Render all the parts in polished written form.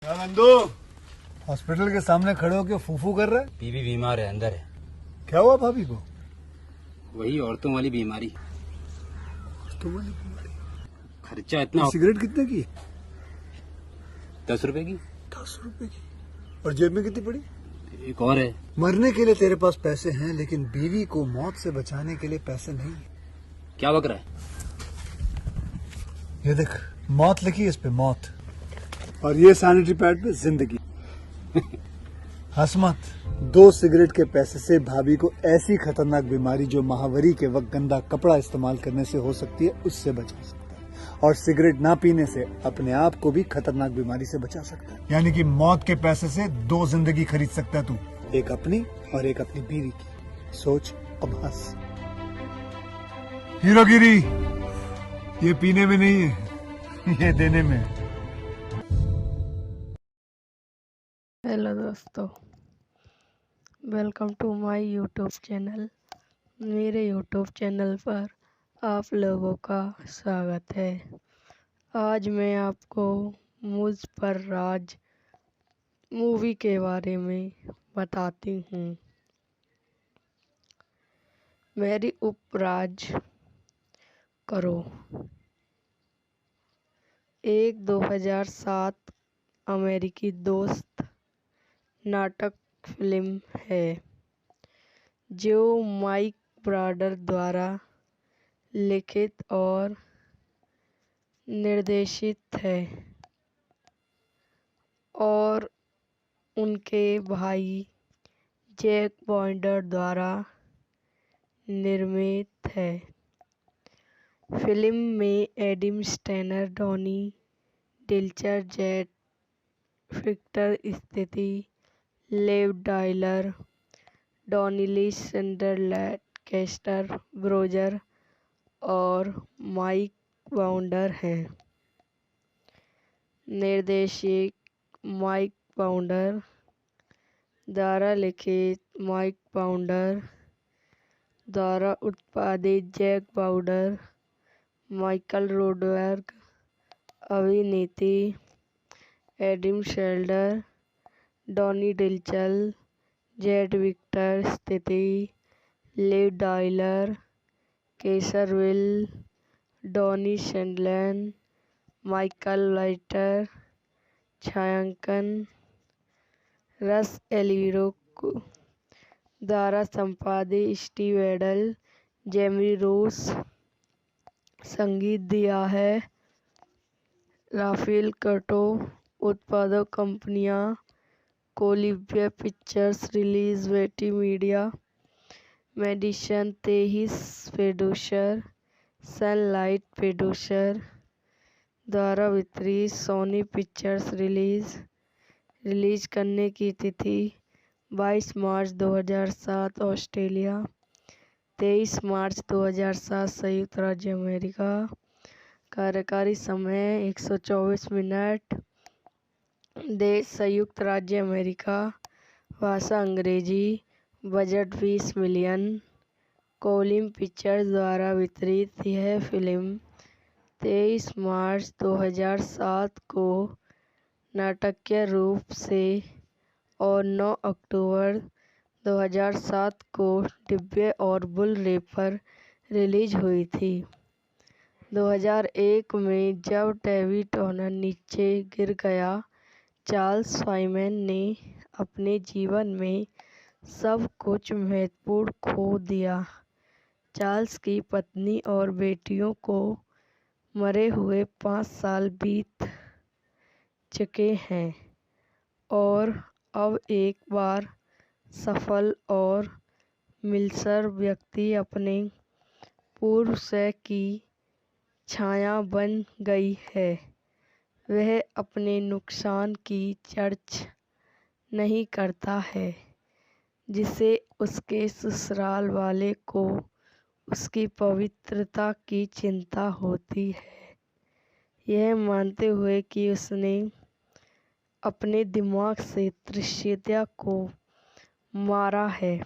क्या नंदू हॉस्पिटल के सामने खड़े होकर फूफू कर रहा है? बीवी बीमार है, अंदर है। क्या हुआ भाभी को? वही औरतों वाली बीमारी। तुम्हारी बीमारी? खर्चा इतना। सिगरेट कितने की? 10 रुपए की। 10 रुपए की। और जेब में कितनी पड़ी? एक और है। मरने के लिए तेरे पास पैसे हैं, लेकिन बीवी को मौत से बचाने के लिए पैसे नहीं है। क्या बक रहा है? ये देख, मौत लिखी है इस पे, मौत। और ये सैनिटरी पैड पे जिंदगी। हंस मत। 2 सिगरेट के पैसे से भाभी को ऐसी खतरनाक बीमारी जो महावरी के वक्त गंदा कपड़ा इस्तेमाल करने से हो सकती है, उससे बचा सकता है। और सिगरेट ना पीने से अपने आप को भी खतरनाक बीमारी से बचा सकता है। यानी कि मौत के पैसे से 2 जिंदगी खरीद सकता है तू, एक अपनी और एक अपनी बीवी की। सोच, अब हंस। हीरोगिरी ये पीने में नहीं है, ये देने में है। हेलो दोस्तों, welcome to my YouTube channel. मेरे यूट्यूब चैनल पर आप लोगों का स्वागत है। आज मैं आपको मुझ पर राज मूवी के बारे में बताती हूँ। मेरी उपराज करो एक 2007 अमेरिकी दोस्त नाटक फिल्म है जो माइक ब्राडर द्वारा लिखित और निर्देशित है और उनके भाई जैक बाउंडर द्वारा निर्मित है। फिल्म में Adam Stanner, Donny Dilcher, Jet Victor स्थिति, Lev dialer, Donnelly Sunderland, castor Broger और माइक बाउंडर हैं। निर्देशक माइक बाउंडर द्वारा लिखित, माइक बाउंडर द्वारा उत्पादित, जैक बाउंडर, माइकल रोडबर्ग। अभिनेत्री Adam Shelder, Donny Dilcher, Jet Victor स्थिति, Liv Dyler, Kaiserville, Donnie Sunderland, Michael Lighter. छायांकन रस एलिरो द्वारा संपादित, स्टीव एडल, जेमी रोस। संगीत दिया है राफेल कर्टो। उत्पादक कंपनियां कोलिम्बिया पिक्चर्स, रिलीज वेटी Media, Madison 23 producer, sunlight producer द्वारा वितरित, सोनी पिक्चर्स। रिलीज करने की तिथि 22 मार्च 2007 ऑस्ट्रेलिया, 23 मार्च 2007 संयुक्त राज्य अमेरिका। कार्यकारी समय 124 मिनट। देश संयुक्त राज्य अमेरिका। भाषा अंग्रेजी। Budget 20 million. कोलिम पिक्चर्स द्वारा वितरित। यह फिल्म 23 मार्च 2007 को नाटकीय रूप से और 9 अक्टूबर 2007 को डिब्बे और बुल रे पर रिलीज हुई थी। 2001 में जब डेविड टर्नर नीचे गिर गया, चार्ल्स साइमन ने अपने जीवन में सब कुछ महत्वपूर्ण खो दिया। चार्ल्स की पत्नी और बेटियों को मरे हुए 5 साल बीत चुके हैं और अब एक बार सफल और मिलसर व्यक्ति अपने पूर्व से की छाया बन गई है। वह अपने नुकसान की चर्चा नहीं करता है, जिसे उसके ससुराल वाले को उसकी पवित्रता की चिंता होती है, यह मानते हुए कि उसने अपने दिमाग से त्रिशता को मारा है।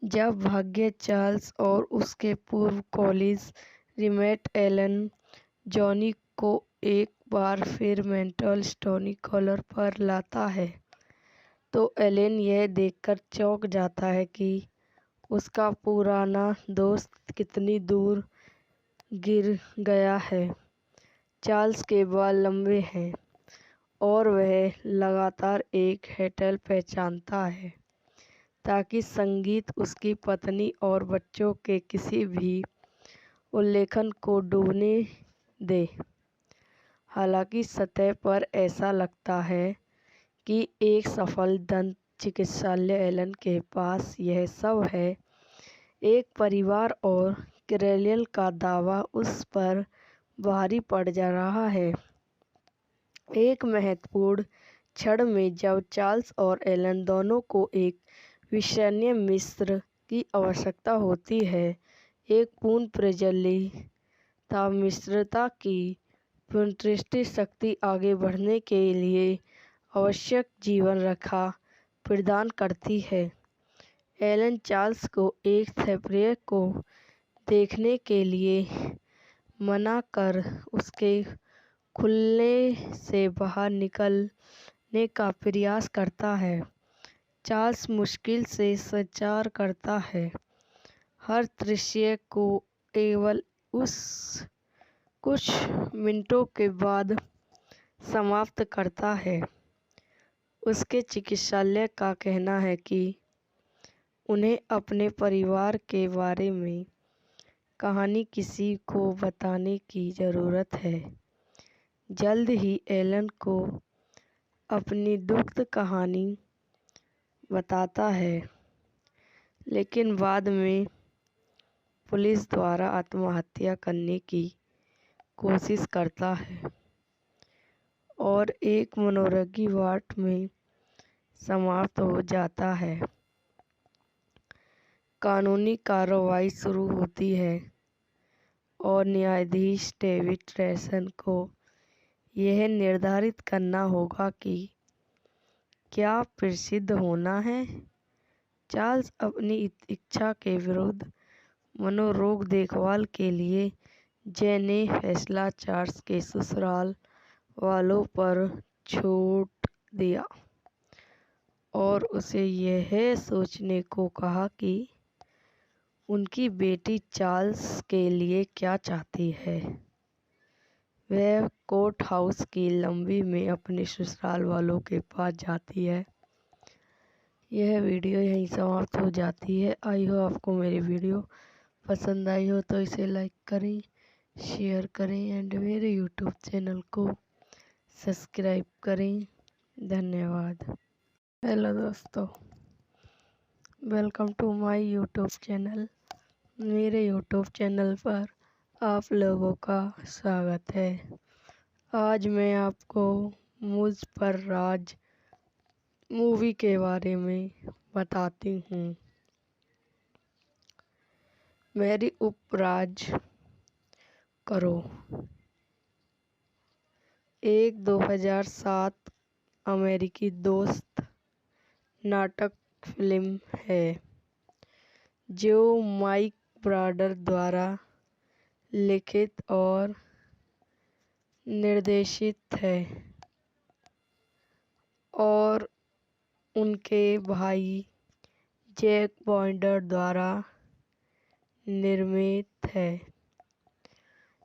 जब भाग्य चार्ल्स और उसके पूर्व कॉलेज रीमेट एलन जॉनी को एक बार फिर मेंटल स्टोनी कॉलर पर लाता है तो एलन यह देखकर चौंक जाता है कि उसका पुराना दोस्त कितनी दूर गिर गया है। चार्ल्स के बाल लंबे हैं और वह लगातार एक हेटल पहचानता है ताकि संगीत उसकी पत्नी और बच्चों के किसी भी उल्लेखन को डूबने दे। हालांकि सतह पर ऐसा लगता है कि एक सफल दंत चिकित्सालय एलन के पास यह सब है। एक परिवार और कैरेलियल का दावा उस पर भारी पड़ जा रहा है। एक महत्वपूर्ण क्षण में जब चार्ल्स और एलन दोनों को एक विश्वसनीय मित्र की आवश्यकता होती है, एक पूर्ण प्रज्वलित मित्रता की पुनर्सृष्टि शक्ति आगे बढ़ने के लिए आवश्यक जीवन रेखा प्रदान करती है। एलन चार्ल्स को एक थेरेपिस्ट को देखने के लिए मना कर उसके खुलने से बाहर निकलने का प्रयास करता है। चार्ल्स मुश्किल से संचार करता है, हर दृश्य को केवल उस कुछ मिनटों के बाद समाप्त करता है। उसके चिकित्सालय का कहना है कि उन्हें अपने परिवार के बारे में कहानी किसी को बताने की ज़रूरत है। जल्द ही एलन को अपनी दुखद कहानी बताता है, लेकिन बाद में पुलिस द्वारा आत्महत्या करने की कोशिश करता है और एक मनोरोगी वार्ड में समाप्त हो जाता है। कानूनी कार्रवाई शुरू होती है और न्यायाधीश डेविड रेसन को यह निर्धारित करना होगा कि क्या प्रसिद्ध होना है। चार्ल्स अपनी इच्छा के विरुद्ध मनोरोग देखभाल के लिए ने फैसला चार्ल्स के ससुराल वालों पर छोड़ दिया और उसे यह सोचने को कहा कि उनकी बेटी चार्ल्स के लिए क्या चाहती है। वह कोर्ट हाउस की लॉबी में अपने ससुराल वालों के पास जाती है। यह वीडियो यहीं समाप्त हो जाती है। आई हो आपको मेरी वीडियो पसंद आई हो तो इसे लाइक करें, शेयर करें एंड मेरे यूट्यूब चैनल को सब्सक्राइब करें। धन्यवाद। हेलो दोस्तों, welcome to my YouTube channel. मेरे यूट्यूब चैनल पर आप लोगों का स्वागत है। आज मैं आपको मुझ पर राज मूवी के बारे में बताती हूँ। मेरी उपराज करो एक 2007 अमेरिकी दोस्त नाटक फिल्म है जो माइक ब्राडर द्वारा लिखित और निर्देशित है और उनके भाई जैक बाउंडर द्वारा निर्मित है।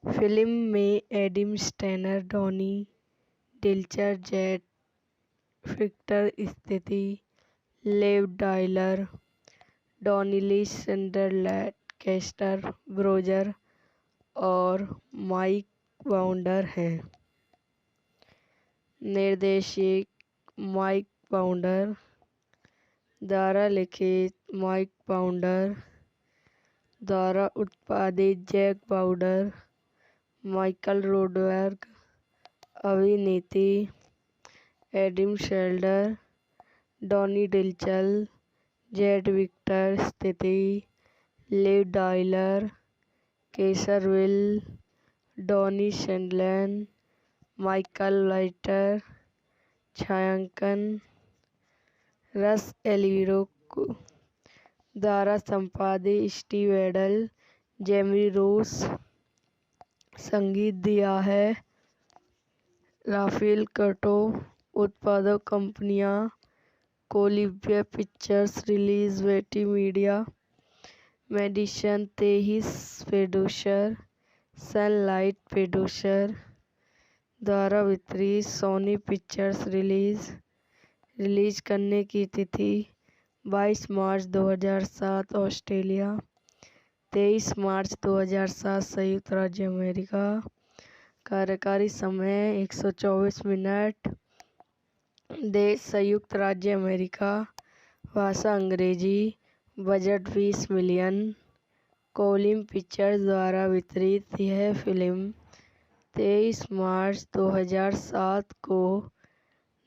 फिल्म में Adam Stanner, Donny Dilcher, jet फिक्टर, स्थिति Lev dialer, Donnelly Sunderland, castor Broger और माइक बाउंडर हैं। निर्देशक माइक बाउंडर द्वारा लिखित, माइक बाउंडर द्वारा उत्पादित, जैक बाउंडर, माइकल रोडबर्ग। अभिनेत्री Adam Shelder, Donny Dilcher, Jet Victor, स्थिति Liv dialer, Kaiser Will, Donny Sunderland, Michael Lighter. छायांकन रस एल्विरो द्वारा संपादित, स्टीव एडल, जेमी रोस। संगीत दिया है राफेल कर्टो उत्पादक कंपनियां कोलिब्रिया पिक्चर्स रिलीज वेटी Media Madison 23 producer sunlight producer द्वारा वितरित सोनी पिक्चर्स रिलीज करने की तिथि 22 मार्च 2007 ऑस्ट्रेलिया, 23 मार्च 2007 संयुक्त राज्य अमेरिका। कार्यकारी समय 124 मिनट। देश संयुक्त राज्य अमेरिका। भाषा अंग्रेजी। Budget 20 million. कोलिम पिक्चर्स द्वारा वितरित यह फिल्म 23 मार्च 2007 को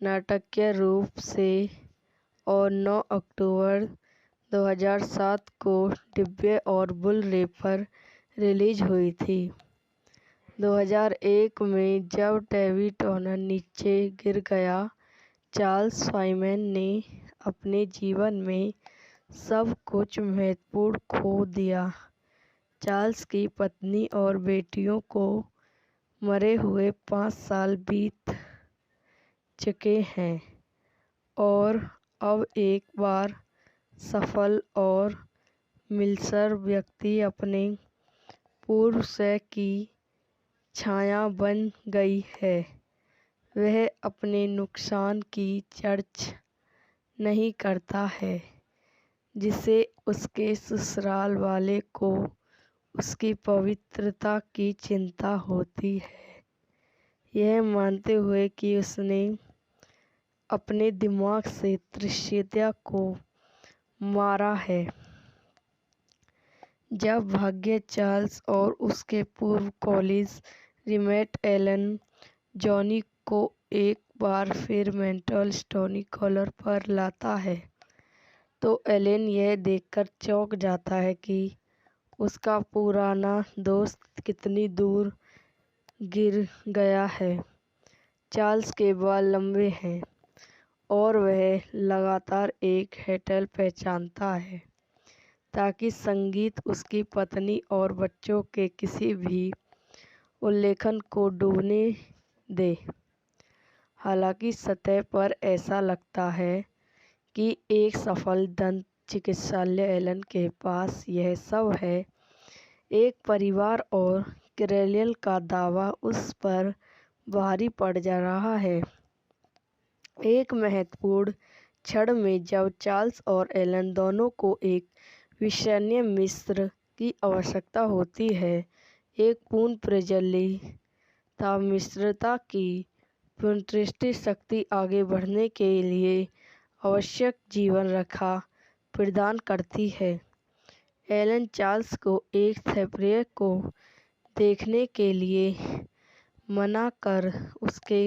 नाटकीय रूप से और 9 अक्टूबर 2007 को डिब्बे और बुल रे पर रिलीज हुई थी। 2001 में जब डेविड टर्नर नीचे गिर गया, चार्ल्स फाइमैन ने अपने जीवन में सब कुछ महत्वपूर्ण खो दिया। चार्ल्स की पत्नी और बेटियों को मरे हुए 5 साल बीत चुके हैं और अब एक बार सफल और मिलसर व्यक्ति अपने पूर्व से की छाया बन गई है। वह अपने नुकसान की चर्चा नहीं करता है, जिसे उसके ससुराल वाले को उसकी पवित्रता की चिंता होती है, यह मानते हुए कि उसने अपने दिमाग से त्रिशता को मारा है। जब भाग्य चार्ल्स और उसके पूर्व कॉलेज रीमेट एलन जॉनी को एक बार फिर मेंटल स्टोनी कॉलर पर लाता है, तो एलन यह देखकर चौंक जाता है कि उसका पुराना दोस्त कितनी दूर गिर गया है। चार्ल्स के बाल लंबे हैं और वह लगातार एक हेटल पहचानता है ताकि संगीत उसकी पत्नी और बच्चों के किसी भी उल्लेखन को डूबने दे। हालांकि सतह पर ऐसा लगता है कि एक सफल दंत चिकित्सालय एलन के पास यह सब है। एक परिवार और कैरेलियल का दावा उस पर भारी पड़ जा रहा है। एक महत्वपूर्ण क्षण में जब चार्ल्स और एलन दोनों को एक विश्वसनीय मित्र की आवश्यकता होती है, एक पूर्ण प्रज्वलित मित्रता की पुनर्सृष्टि शक्ति आगे बढ़ने के लिए आवश्यक जीवन रेखा प्रदान करती है। एलन चार्ल्स को एक थेरेपी को देखने के लिए मना कर उसके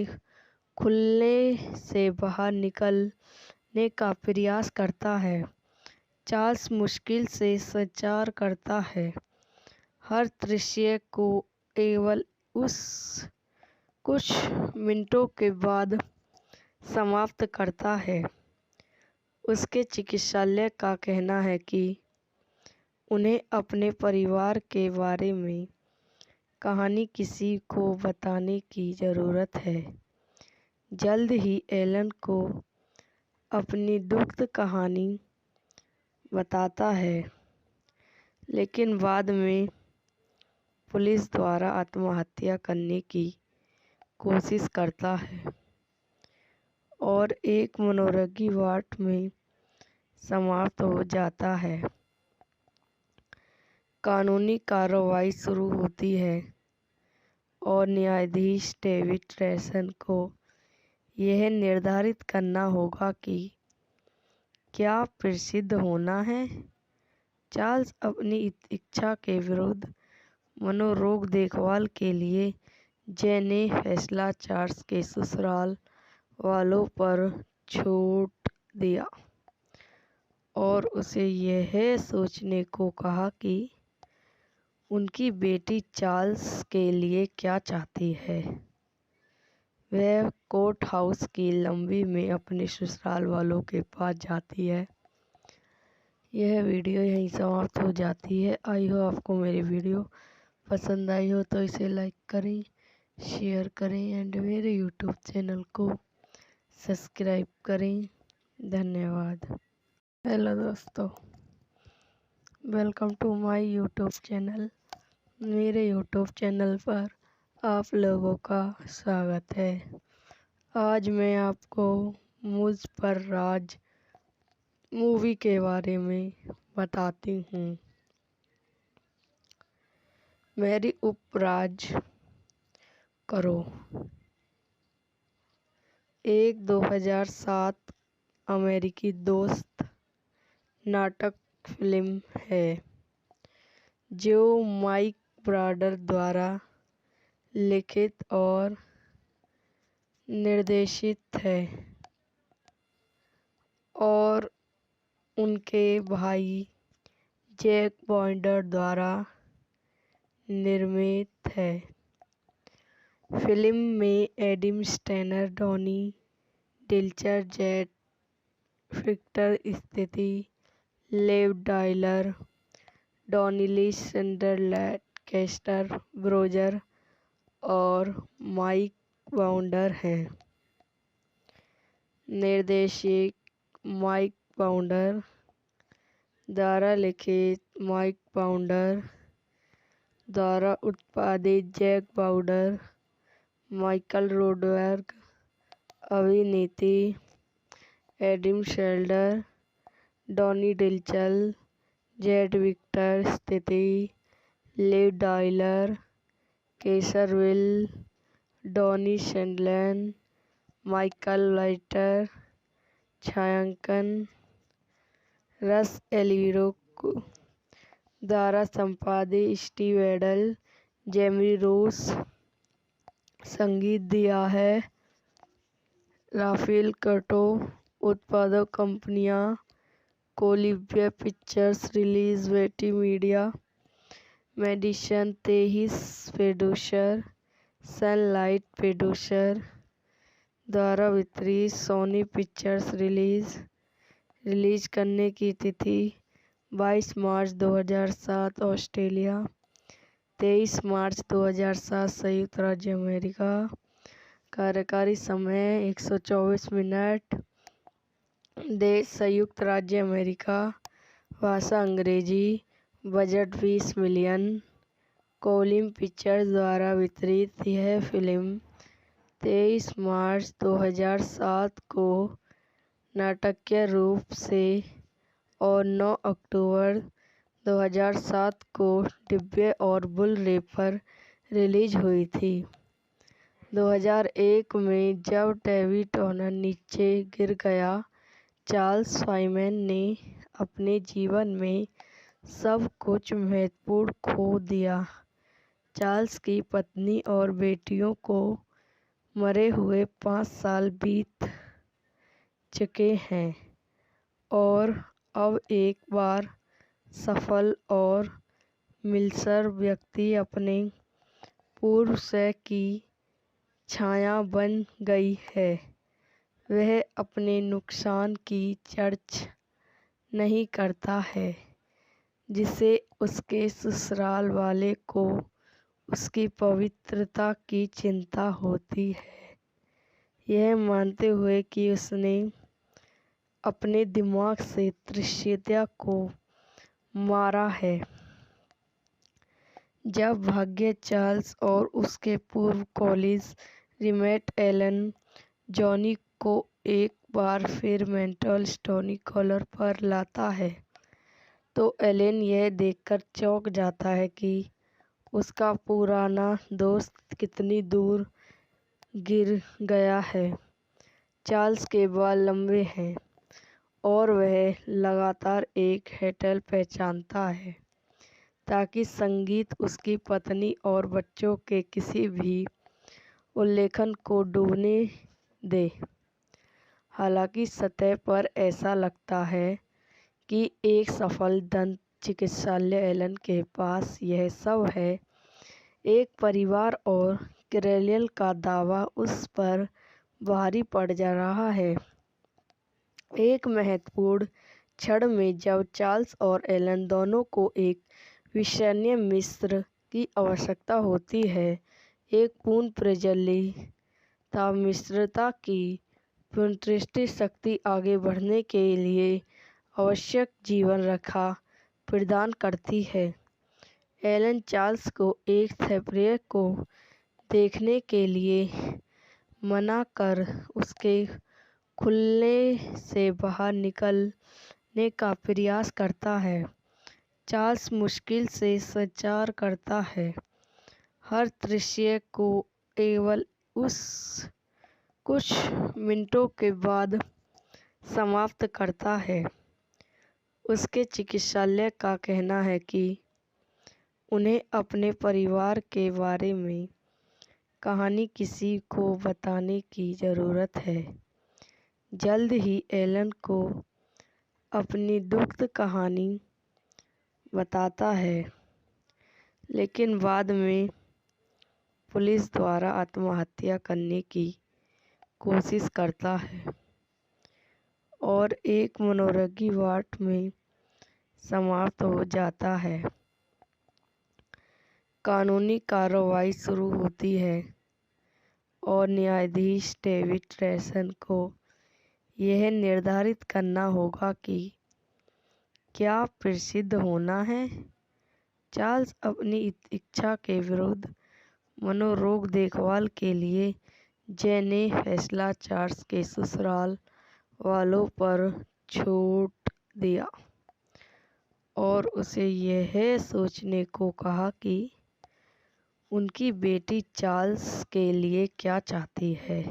खुलने से बाहर निकलने का प्रयास करता है। चार्ल्स मुश्किल से संचार करता है, हर दृश्य को केवल उस कुछ मिनटों के बाद समाप्त करता है। उसके चिकित्सालय का कहना है कि उन्हें अपने परिवार के बारे में कहानी किसी को बताने की ज़रूरत है। जल्द ही एलन को अपनी दुखद कहानी बताता है, लेकिन बाद में पुलिस द्वारा आत्महत्या करने की कोशिश करता है और एक मनोरोगी वार्ड में समाप्त हो जाता है। कानूनी कार्रवाई शुरू होती है और न्यायाधीश डेविड ट्रेसन को यह निर्धारित करना होगा कि क्या प्रसिद्ध होना है। चार्ल्स अपनी इच्छा के विरुद्ध मनोरोग देखभाल के लिए ने फैसला चार्ल्स के ससुराल वालों पर छोड़ दिया और उसे यह सोचने को कहा कि उनकी बेटी चार्ल्स के लिए क्या चाहती है। वह कोर्ट हाउस की लॉबी में अपने ससुराल वालों के पास जाती है। यह वीडियो यहीं समाप्त हो जाती है। आई हो आपको मेरी वीडियो पसंद आई हो तो इसे लाइक करें, शेयर करें एंड मेरे यूट्यूब चैनल को सब्सक्राइब करें। धन्यवाद। हेलो दोस्तों, welcome to my YouTube channel. मेरे यूट्यूब चैनल पर आप लोगों का स्वागत है। आज मैं आपको मुझ पर राज मूवी के बारे में बताती हूँ। मेरी उपराज करो एक 2007 अमेरिकी दोस्त नाटक फिल्म है जो माइक ब्राडर द्वारा लिखित और निर्देशित है और उनके भाई जैक बाउंडर द्वारा निर्मित है। फिल्म में Adam Stanner, Donny Dilcher, Jet Victor स्थिति, Lev dialer, Donnelly Sunderland, castor Broger और माइक बाउंडर हैं। निर्देशक माइक बाउंडर द्वारा लिखित, माइक बाउंडर द्वारा उत्पादित, जैक बाउंडर, माइकल रोडबर्ग। अभिनेत्री Adam Shelder, Donny Dilcher, Jet Victor स्थिति, Liv dialer, Kaiser Will, Donny Sunderland, Michael Lighter. छायांकन रस एलिरो द्वारा संपादित, स्टीव एडल, जेमी रोस। संगीत दिया है राफेल कर्टो। उत्पादक कंपनियां कोलिम्बिया पिक्चर्स, रिलीज बेटी media, Madison 23 producer, sunlight producer द्वारा वितरित, सोनी पिक्चर्स। रिलीज करने की तिथि 22 मार्च 2007 ऑस्ट्रेलिया, 23 मार्च 2007 संयुक्त राज्य अमेरिका। कार्यकारी समय 124 मिनट। देश संयुक्त राज्य अमेरिका। भाषा अंग्रेजी। Budget 20 million. कोलिम पिक्चर्स द्वारा वितरित। यह फिल्म 23 मार्च 2007 को नाटकीय रूप से और 9 अक्टूबर 2007 को डिब्बे और बुल रे पर रिलीज हुई थी। 2001 में जब डेविड टर्नर नीचे गिर गया, चार्ल्स साइमन ने अपने जीवन में सब कुछ महत्वपूर्ण खो दिया। चार्ल्स की पत्नी और बेटियों को मरे हुए 5 साल बीत चुके हैं और अब एक बार सफल और मिलसर व्यक्ति अपने पूर्व से की छाया बन गई है। वह अपने नुकसान की चर्चा नहीं करता है, जिसे उसके ससुराल वाले को उसकी पवित्रता की चिंता होती है, यह मानते हुए कि उसने अपने दिमाग से त्रिशता को मारा है। जब भाग्य चार्ल्स और उसके पूर्व कॉलेज रीमेट एलन जॉनी को एक बार फिर मेंटल स्टोनी कॉलर पर लाता है, तो एलन यह देखकर चौंक जाता है कि उसका पुराना दोस्त कितनी दूर गिर गया है। चार्ल्स के बाल लंबे हैं और वह लगातार एक हेटल पहचानता है ताकि संगीत उसकी पत्नी और बच्चों के किसी भी उल्लेखन को डूबने दे। हालांकि सतह पर ऐसा लगता है कि एक सफल दंत चिकित्सालय एलन के पास यह सब है। एक परिवार और कैरेलियल का दावा उस पर भारी पड़ जा रहा है। एक महत्वपूर्ण क्षण में जब चार्ल्स और एलन दोनों को एक विश्वसनीय मित्र की आवश्यकता होती है, एक पूर्ण प्रज्वलिता मिश्रता की पुनर्सृष्टि शक्ति आगे बढ़ने के लिए आवश्यक जीवन रेखा प्रदान करती है। एलन चार्ल्स को एक थेरेपी को देखने के लिए मना कर उसके खुलने से बाहर निकलने का प्रयास करता है। चार्ल्स मुश्किल से संचार करता है, हर दृश्य को केवल उस कुछ मिनटों के बाद समाप्त करता है। उसके चिकित्सक का कहना है कि उन्हें अपने परिवार के बारे में कहानी किसी को बताने की ज़रूरत है। जल्द ही एलन को अपनी दुखद कहानी बताता है, लेकिन बाद में पुलिस द्वारा आत्महत्या करने की कोशिश करता है और एक मनोरोगी वार्ड में समाप्त हो जाता है। कानूनी कार्रवाई शुरू होती है और न्यायाधीश डेविड रेसन को यह निर्धारित करना होगा कि क्या प्रसिद्ध होना है। चार्ल्स अपनी इच्छा के विरुद्ध मनोरोग देखभाल के लिए ने फैसला चार्ल्स के ससुराल वालों पर छोड़ दिया और उसे यह सोचने को कहा कि उनकी बेटी चार्ल्स के लिए क्या चाहती है।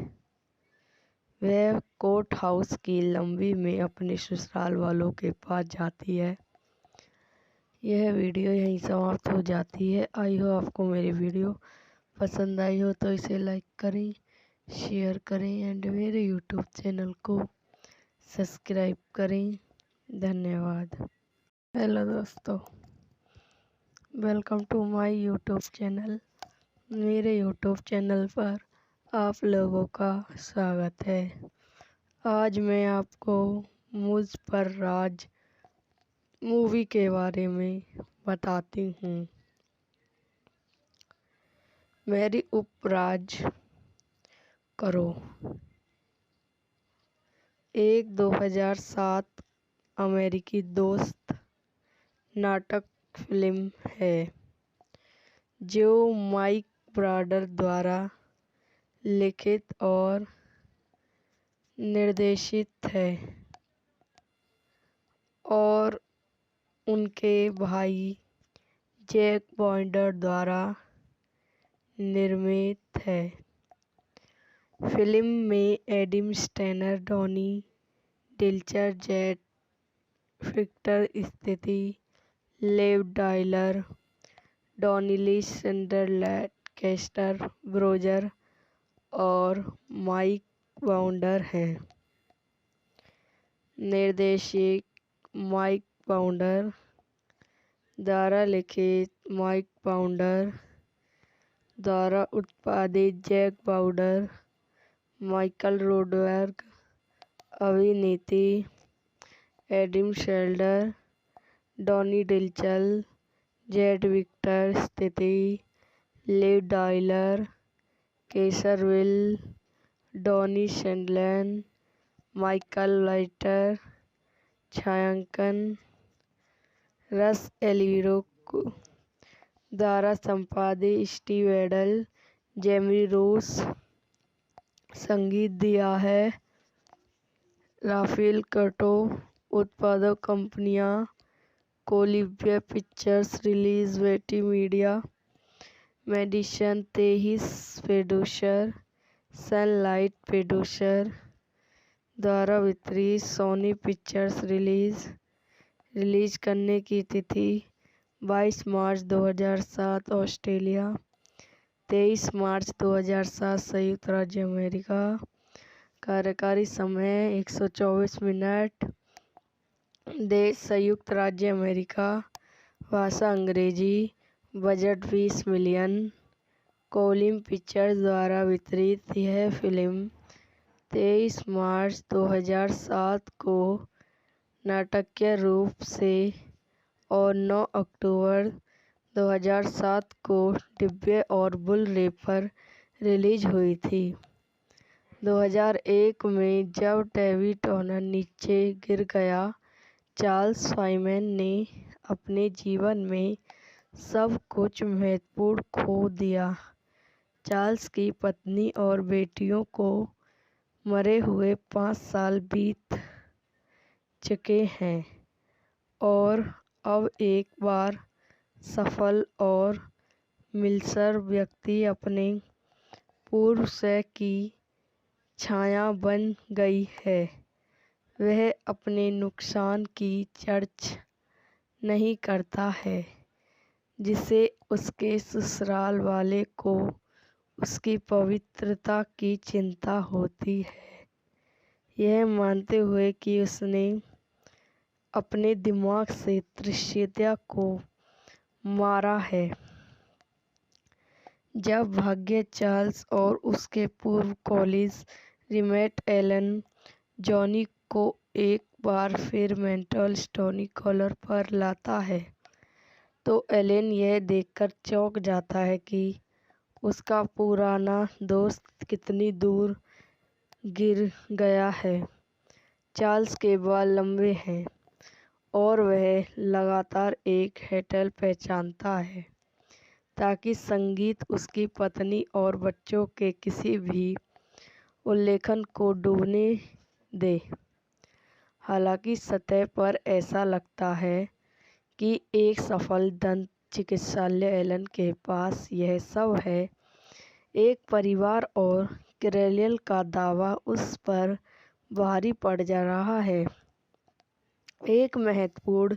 वह कोर्ट हाउस की लॉबी में अपने ससुराल वालों के पास जाती है। यह वीडियो यहीं समाप्त हो जाती है। आई हो आपको मेरी वीडियो पसंद आई हो तो इसे लाइक करें, शेयर करें एंड मेरे यूट्यूब चैनल को सब्सक्राइब करें। धन्यवाद। हेलो दोस्तों, welcome to my YouTube channel. मेरे यूट्यूब चैनल पर आप लोगों का स्वागत है। आज मैं आपको मुझ पर राज मूवी के बारे में बताती हूँ। मेरी उपराज करो एक 2007 अमेरिकी दोस्त नाटक फिल्म है जो माइक ब्राडर द्वारा लिखित और निर्देशित है और उनके भाई जैक बाउंडर द्वारा निर्मित है। फिल्म में Adam Stanner, Donny Dilcher, Jet Victor स्थिति, Lev dialer, Donnelly Sunderland, castor Broger और माइक बाउंडर हैं। निर्देशक माइक बाउंडर द्वारा लिखित, माइक बाउंडर द्वारा उत्पादित, जैक बाउंडर, माइकल रोडबर्ग। अभिनेत्री Adam Shelder, Donny Dilcher, Jet Victor स्थिति, Liv dialer, Kaiser Will, Donny Sunderland, Michael Lighter. छायांकन रस एलिरो द्वारा संपादित, स्टीव एडल, जेमी रोस। संगीत दिया है राफेल कर्टो। उत्पादक कंपनियां कोलिम्बिया पिक्चर्स, रिलीज बेटी media, Madison 23 producer, sunlight producer द्वारा वितरित, सोनी पिक्चर्स। रिलीज करने की तिथि 22 मार्च 2007 ऑस्ट्रेलिया, 23 मार्च 2007 संयुक्त राज्य अमेरिका। कार्यकारी समय 124 मिनट। देश संयुक्त राज्य अमेरिका। भाषा अंग्रेजी। Budget 20 million. कोलिम पिक्चर्स द्वारा वितरित। यह फिल्म 23 मार्च 2007 को नाटकीय रूप से और 9 अक्टूबर 2007 को डिब्बे और बुल रे पर रिलीज हुई थी। 2001 में जब डेविड टर्नर नीचे गिर गया, चार्ल्स साइमन ने अपने जीवन में सब कुछ महत्वपूर्ण खो दिया। चार्ल्स की पत्नी और बेटियों को मरे हुए 5 साल बीत चुके हैं और अब एक बार सफल और मिलसर व्यक्ति अपने पूर्व से की छाया बन गई है। वह अपने नुकसान की चर्चा नहीं करता है, जिसे उसके ससुराल वाले को उसकी पवित्रता की चिंता होती है, यह मानते हुए कि उसने अपने दिमाग से तृष्णा को मारा है। जब भाग्य चार्ल्स और उसके पूर्व कॉलेज रीमेट एलन जॉनी को एक बार फिर मेंटल स्टोनी कॉलर पर लाता है, तो एलन यह देखकर चौंक जाता है कि उसका पुराना दोस्त कितनी दूर गिर गया है। चार्ल्स के बाल लंबे हैं और वह लगातार एक हेटल पहचानता है ताकि संगीत उसकी पत्नी और बच्चों के किसी भी उल्लेखन को डूबने दे। हालांकि सतह पर ऐसा लगता है कि एक सफल दंत चिकित्सालय एलन के पास यह सब है, एक परिवार और कैरेलियल का दावा उस पर भारी पड़ जा रहा है। एक महत्वपूर्ण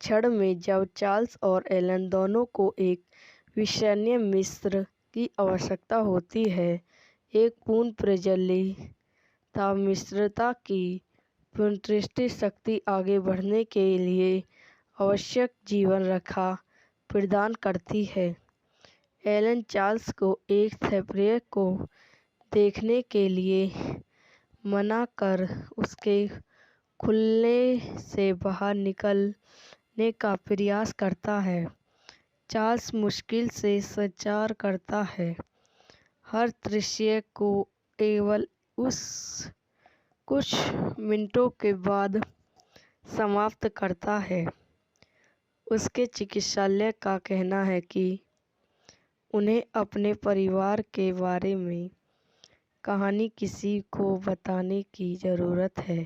क्षण में जब चार्ल्स और एलन दोनों को एक विश्वसनीय मित्र की आवश्यकता होती है, एक पूर्ण प्रज्वलित मित्रता की पुनर्सृष्टि शक्ति आगे बढ़ने के लिए आवश्यक जीवन रेखा प्रदान करती है। एलन चार्ल्स को एक थेरेपी को देखने के लिए मना कर उसके खुलने से बाहर निकलने का प्रयास करता है। चार्ल्स मुश्किल से संचार करता है, हर दृश्य को केवल उस कुछ मिनटों के बाद समाप्त करता है। उसके चिकित्सालय का कहना है कि उन्हें अपने परिवार के बारे में कहानी किसी को बताने की ज़रूरत है।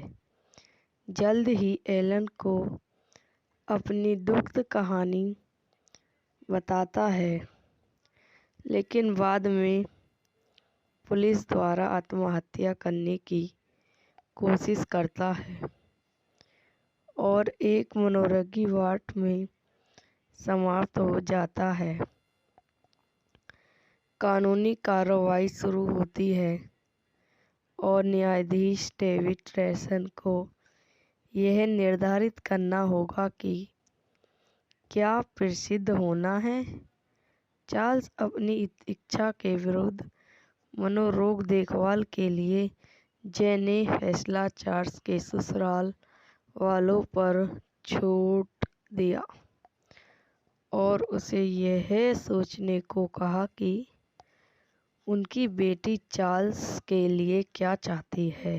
जल्द ही एलन को अपनी दुखद कहानी बताता है, लेकिन बाद में पुलिस द्वारा आत्महत्या करने की कोशिश करता है और एक मनोरोगी वार्ड में समाप्त हो जाता है। कानूनी कार्रवाई शुरू होती है और न्यायाधीश डेविड ट्रेसन को यह निर्धारित करना होगा कि क्या प्रसिद्ध होना है। चार्ल्स अपनी इच्छा के विरुद्ध मनोरोग देखभाल के लिए ने फैसला चार्ल्स के ससुराल वालों पर छोड़ दिया और उसे यह सोचने को कहा कि उनकी बेटी चार्ल्स के लिए क्या चाहती है।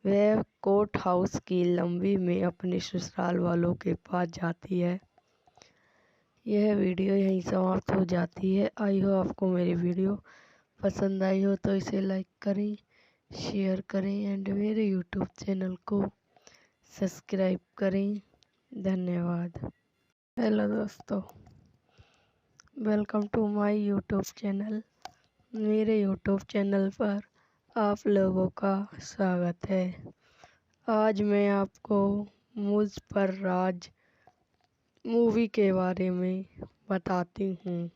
वह कोर्ट हाउस की लंबी में अपने ससुराल वालों के पास जाती है। यह वीडियो यहीं समाप्त हो जाती है। आई हो आपको मेरी वीडियो पसंद आई हो तो इसे लाइक करें, शेयर करें एंड मेरे यूट्यूब चैनल को सब्सक्राइब करें। धन्यवाद। हेलो दोस्तों, welcome to my YouTube channel. मेरे यूट्यूब चैनल पर आप लोगों का स्वागत है। आज मैं आपको मुझ पर राज मूवी के बारे में बताती हूँ।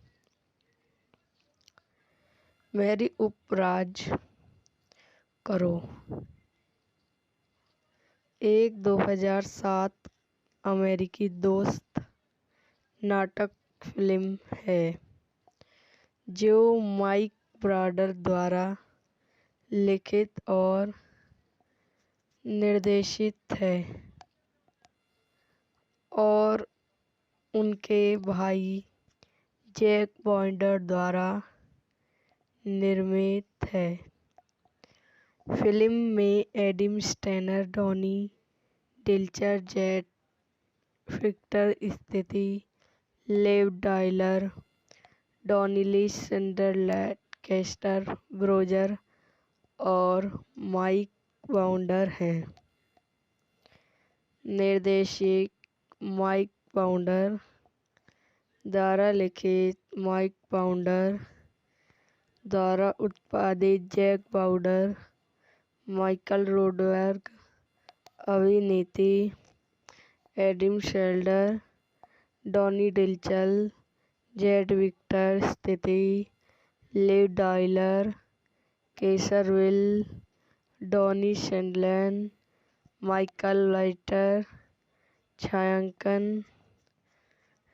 मेरी उपराज करो एक 2007 अमेरिकी दोस्त नाटक फिल्म है जो माइक ब्राडर द्वारा लिखित और निर्देशित है और उनके भाई जैक बाउंडर द्वारा निर्मित है। फिल्म में Adam Stanner, Donny Dilcher, Jet Victor स्थिति, Lev dialer, Donnelly Sunderland, castor Broger और माइक बाउंडर हैं। निर्देशित माइक बाउंडर द्वारा लिखित, माइक बाउंडर द्वारा उत्पादित, जैक बाउंडर, माइकल रोडबर्ग। अभिनेत्री Adam Shelder, Donny Dilcher, Jet Victor स्थिति, Liv Dyler, Kaiser Will, Donnie Sheldon, Michael Lighter. छायांकन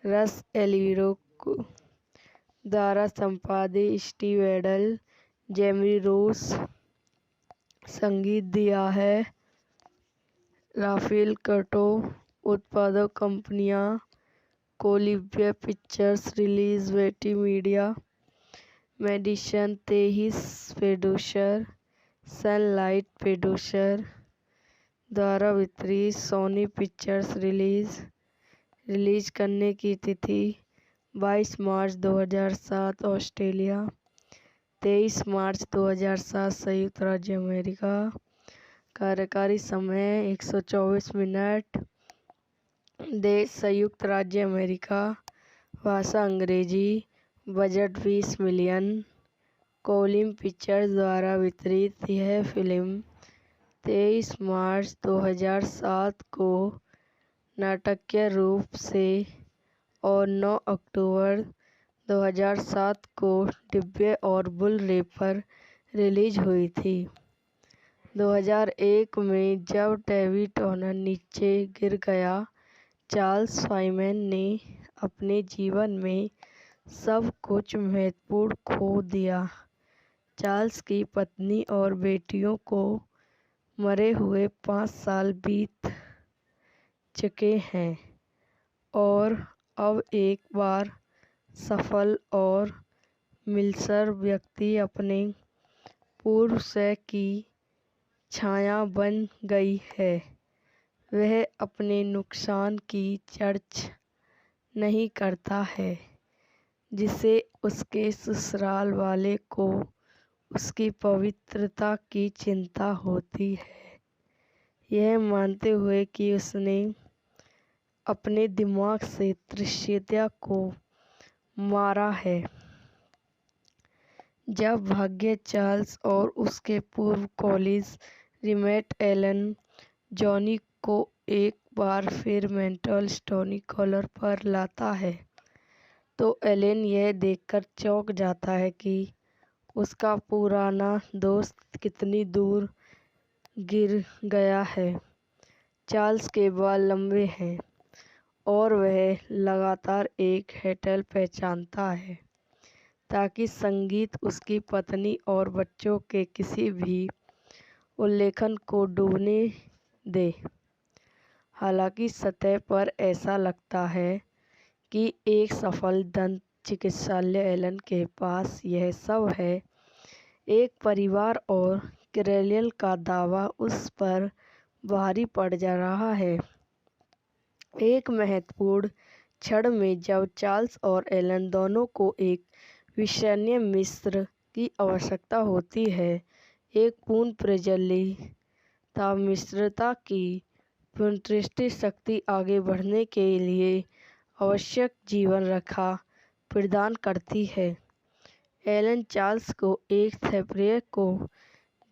रस एलिरो द्वारा संपादित, स्टीव एडल, जेमी रोस। संगीत दिया है राफेल कर्टो। उत्पादक कंपनियां कोलिब्रिया पिक्चर्स, रिलीज बेटी media, Madison 23 producer, sunlight producer द्वारा वितरित, सोनी पिक्चर्स। रिलीज करने की तिथि 22 मार्च 2007 ऑस्ट्रेलिया, 23 मार्च 2007 संयुक्त राज्य अमेरिका। कार्यकारी समय 124 मिनट। देश संयुक्त राज्य अमेरिका। भाषा अंग्रेजी। Budget 20 million. कोलिम पिक्चर्स द्वारा वितरित। यह फिल्म 23 मार्च 2007 को नाटकीय रूप से और 9 अक्टूबर 2007 को डिब्बे और बुल-रे पर रिलीज हुई थी। 2001 में जब डेविड टर्नर नीचे गिर गया, चार्ल्स साइमन ने अपने जीवन में सब कुछ महत्वपूर्ण खो दिया। चार्ल्स की पत्नी और बेटियों को मरे हुए 5 साल बीत चुके हैं और अब एक बार सफल और मिलनसार व्यक्ति अपने पूर्व से की छाया बन गई है। वह अपने नुकसान की चर्चा नहीं करता है, जिसे उसके ससुराल वाले को उसकी पवित्रता की चिंता होती है, यह मानते हुए कि उसने अपने दिमाग से दृश्यता को मारा है। जब भाग्य चार्ल्स और उसके पूर्व कॉलेज रीमेट एलन जॉनी को एक बार फिर मेंटल स्टोनी कॉलर पर लाता है, तो एलन यह देखकर चौंक जाता है कि उसका पुराना दोस्त कितनी दूर गिर गया है। चार्ल्स के बाल लंबे हैं और वह लगातार एक हेटल पहचानता है ताकि संगीत उसकी पत्नी और बच्चों के किसी भी उल्लेखन को डूबने दे। हालांकि सतह पर ऐसा लगता है कि एक सफल दंत चिकित्सालय एलन के पास यह सब है। एक परिवार और कैरोल का दावा उस पर भारी पड़ जा रहा है। एक महत्वपूर्ण क्षण में जब चार्ल्स और एलन दोनों को एक विश्वसनीय मित्र की आवश्यकता होती है, एक पूर्ण प्रज्वलित मित्रता की पुनर्सृष्टि शक्ति आगे बढ़ने के लिए आवश्यक जीवन रेखा प्रदान करती है। एलन चार्ल्स को एक थेरेपी को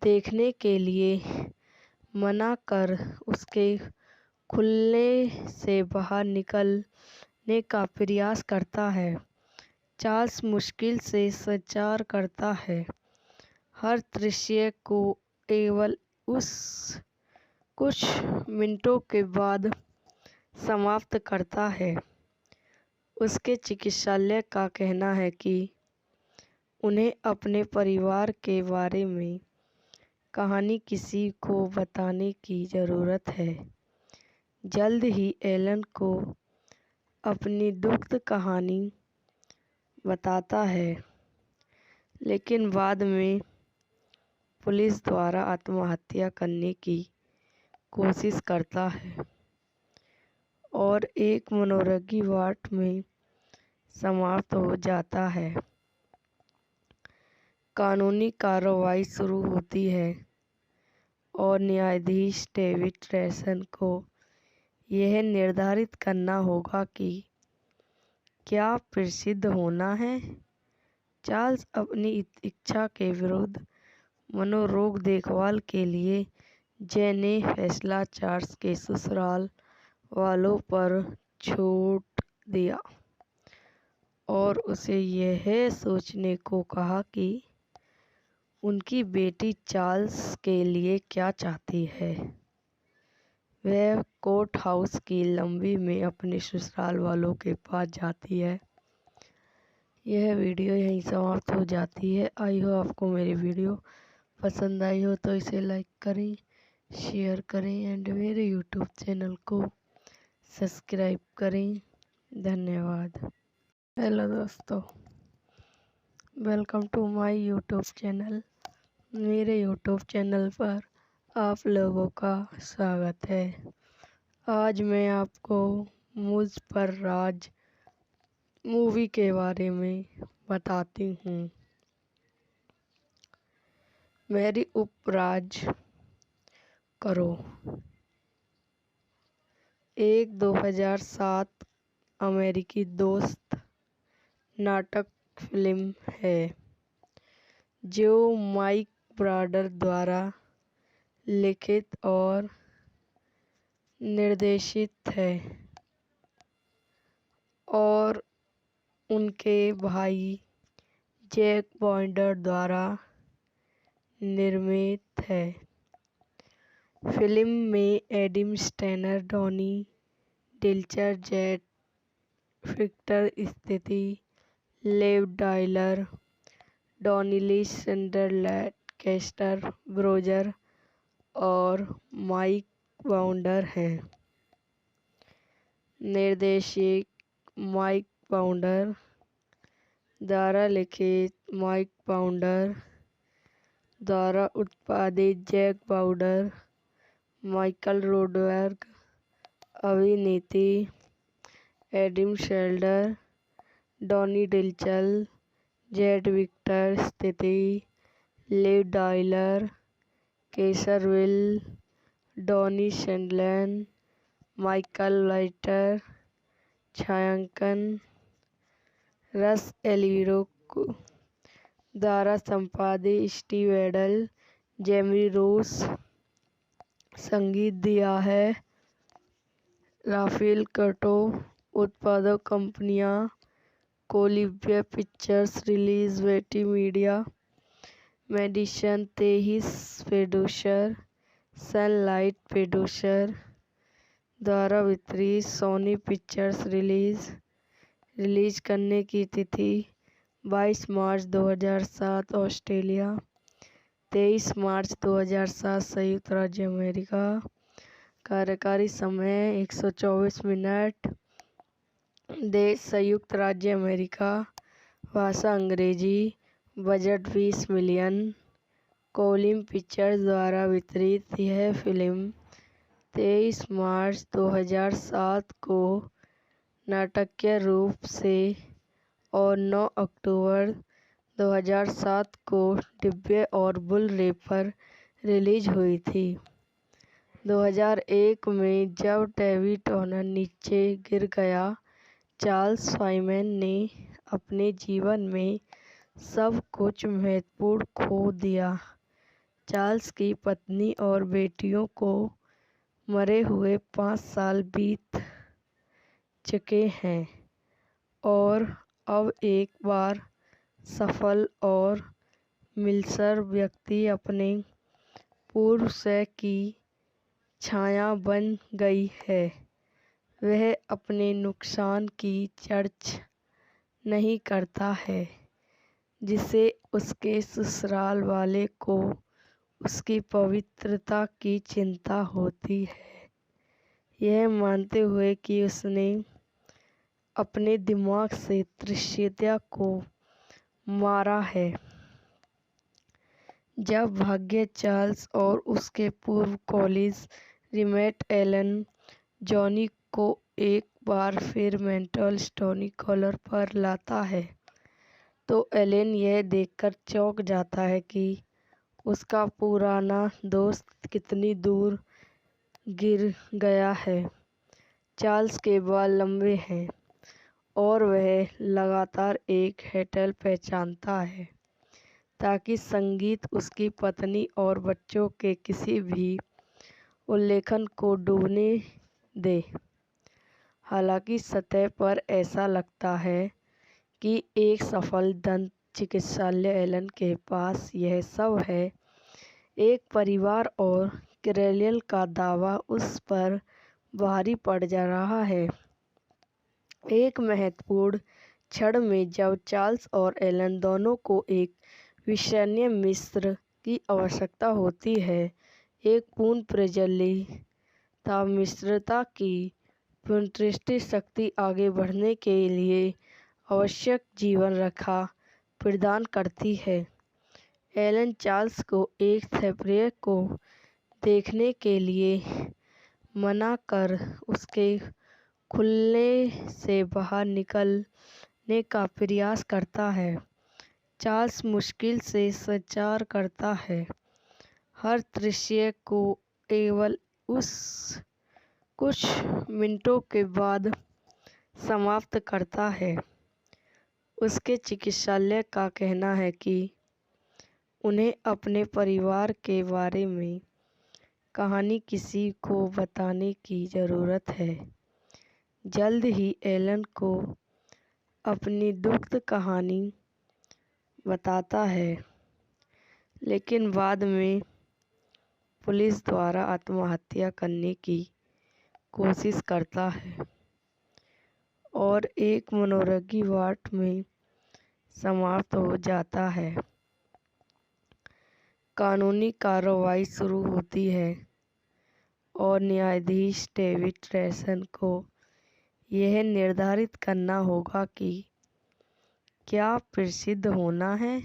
देखने के लिए मना कर उसके खुलने से बाहर निकलने का प्रयास करता है। चार्ल्स मुश्किल से संचार करता है, हर दृश्य को केवल उस कुछ मिनटों के बाद समाप्त करता है। उसके चिकित्सालय का कहना है कि उन्हें अपने परिवार के बारे में कहानी किसी को बताने की ज़रूरत है। जल्द ही एलन को अपनी दुखद कहानी बताता है, लेकिन बाद में पुलिस द्वारा आत्महत्या करने की कोशिश करता है और एक मनोरंगी वार्ड में समाप्त हो जाता है। कानूनी कार्रवाई शुरू होती है और न्यायाधीश डेविड रेसन को यह निर्धारित करना होगा कि क्या प्रसिद्ध होना है। चार्ल्स अपनी इच्छा के विरुद्ध मनोरोग देखभाल के लिए ने फैसला चार्ल्स के ससुराल वालों पर छोड़ दिया और उसे यह सोचने को कहा कि उनकी बेटी चार्ल्स के लिए क्या चाहती है। वह कोर्ट हाउस की लंबी में अपने ससुराल वालों के पास जाती है। यह वीडियो यहीं समाप्त हो जाती है। आई हो आपको मेरी वीडियो पसंद आई हो तो इसे लाइक करें, शेयर करें एंड मेरे यूट्यूब चैनल को सब्सक्राइब करें। धन्यवाद। हेलो दोस्तों, welcome to my YouTube channel. मेरे यूट्यूब चैनल पर आप लोगों का स्वागत है। आज मैं आपको मुझ पर राज मूवी के बारे में बताती हूँ। मेरी उपराज करो एक 2007 अमेरिकी दोस्त नाटक फिल्म है जो माइक ब्राडर द्वारा लिखित और निर्देशित है और उनके भाई जैक बॉन्डर द्वारा निर्मित है। फिल्म में Adam Stanner, Donny Dilcher, Jet Victor स्थिति, Lev dialer, Donnelly Sunderland, castor Broger और माइक बाउंडर हैं। निर्देशक माइक बाउंडर द्वारा लिखित, माइक बाउंडर द्वारा उत्पादित, जैक बाउंडर, माइकल रोडबर्ग। अभिनेत्री Adam Shelder, Donny Dilcher, Jet Victor स्थिति, Liv dialer, Kaiser Will, Donny Sunderland, Michael Lighter. छायांकन रस एलिरो द्वारा संपादित, स्टीव एडल, जेमी रोस। संगीत दिया है राफेल कर्टो। उत्पादक कंपनियां कोलिम्बिया पिक्चर्स, रिलीज बेटी media, Madison 23 producer, sunlight producer द्वारा वितरित, सोनी पिक्चर्स। रिलीज करने की तिथि 22 मार्च 2007 ऑस्ट्रेलिया, 23 मार्च 2007 संयुक्त राज्य अमेरिका। कार्यकारी समय 124 मिनट। देश संयुक्त राज्य अमेरिका। भाषा अंग्रेजी। Budget 20 million. कोलिम पिक्चर्स द्वारा वितरित। यह फिल्म 23 मार्च 2007 को नाटकीय रूप से और 9 अक्टूबर 2007 को डिब्बे और बुल रे पर रिलीज हुई थी। 2001 में जब डेविड टोनर नीचे गिर गया, चार्ल्स साइमन ने अपने जीवन में सब कुछ महत्वपूर्ण खो दिया। चार्ल्स की पत्नी और बेटियों को मरे हुए 5 साल बीत चुके हैं और अब एक बार सफल और मिलसर व्यक्ति अपने पूर्व से की छाया बन गई है। वह अपने नुकसान की चर्चा नहीं करता है, जिसे उसके ससुराल वाले को उसकी पवित्रता की चिंता होती है। यह मानते हुए कि उसने अपने दिमाग से दृश्यता को मारा है। जब भाग्य चार्ल्स और उसके पूर्व कॉलेज रीमेट एलन जॉनी को एक बार फिर मेंटल स्टोनी कॉलर पर लाता है तो एलन यह देखकर चौंक जाता है कि उसका पुराना दोस्त कितनी दूर गिर गया है। चार्ल्स के बाल लंबे हैं और वह लगातार एक हेटल पहचानता है ताकि संगीत उसकी पत्नी और बच्चों के किसी भी उल्लेखन को डूबने दे। हालांकि सतह पर ऐसा लगता है कि एक सफल दंत चिकित्सालय एलन के पास यह सब है। एक परिवार और कैरेलियल का दावा उस पर भारी पड़ जा रहा है। एक महत्वपूर्ण क्षण में जब चार्ल्स और एलन दोनों को एक विषान्य मिस्र की आवश्यकता होती है, एक पूर्ण प्रज्वलित मिश्रता की पुनर्सृष्टि शक्ति आगे बढ़ने के लिए आवश्यक जीवन रेखा प्रदान करती है। एलन चार्ल्स को एक थेरेपी को देखने के लिए मना कर उसके खुलने से बाहर निकलने का प्रयास करता है। चार्ल्स मुश्किल से संचार करता है, हर दृश्य को केवल उस कुछ मिनटों के बाद समाप्त करता है। उसके चिकित्सालय का कहना है कि उन्हें अपने परिवार के बारे में कहानी किसी को बताने की ज़रूरत है। जल्द ही एलन को अपनी दुखद कहानी बताता है, लेकिन बाद में पुलिस द्वारा आत्महत्या करने की कोशिश करता है और एक मनोरोगी वार्ड में समाप्त हो जाता है। कानूनी कार्रवाई शुरू होती है और न्यायाधीश डेविड ट्रेसन को यह निर्धारित करना होगा कि क्या प्रसिद्ध होना है।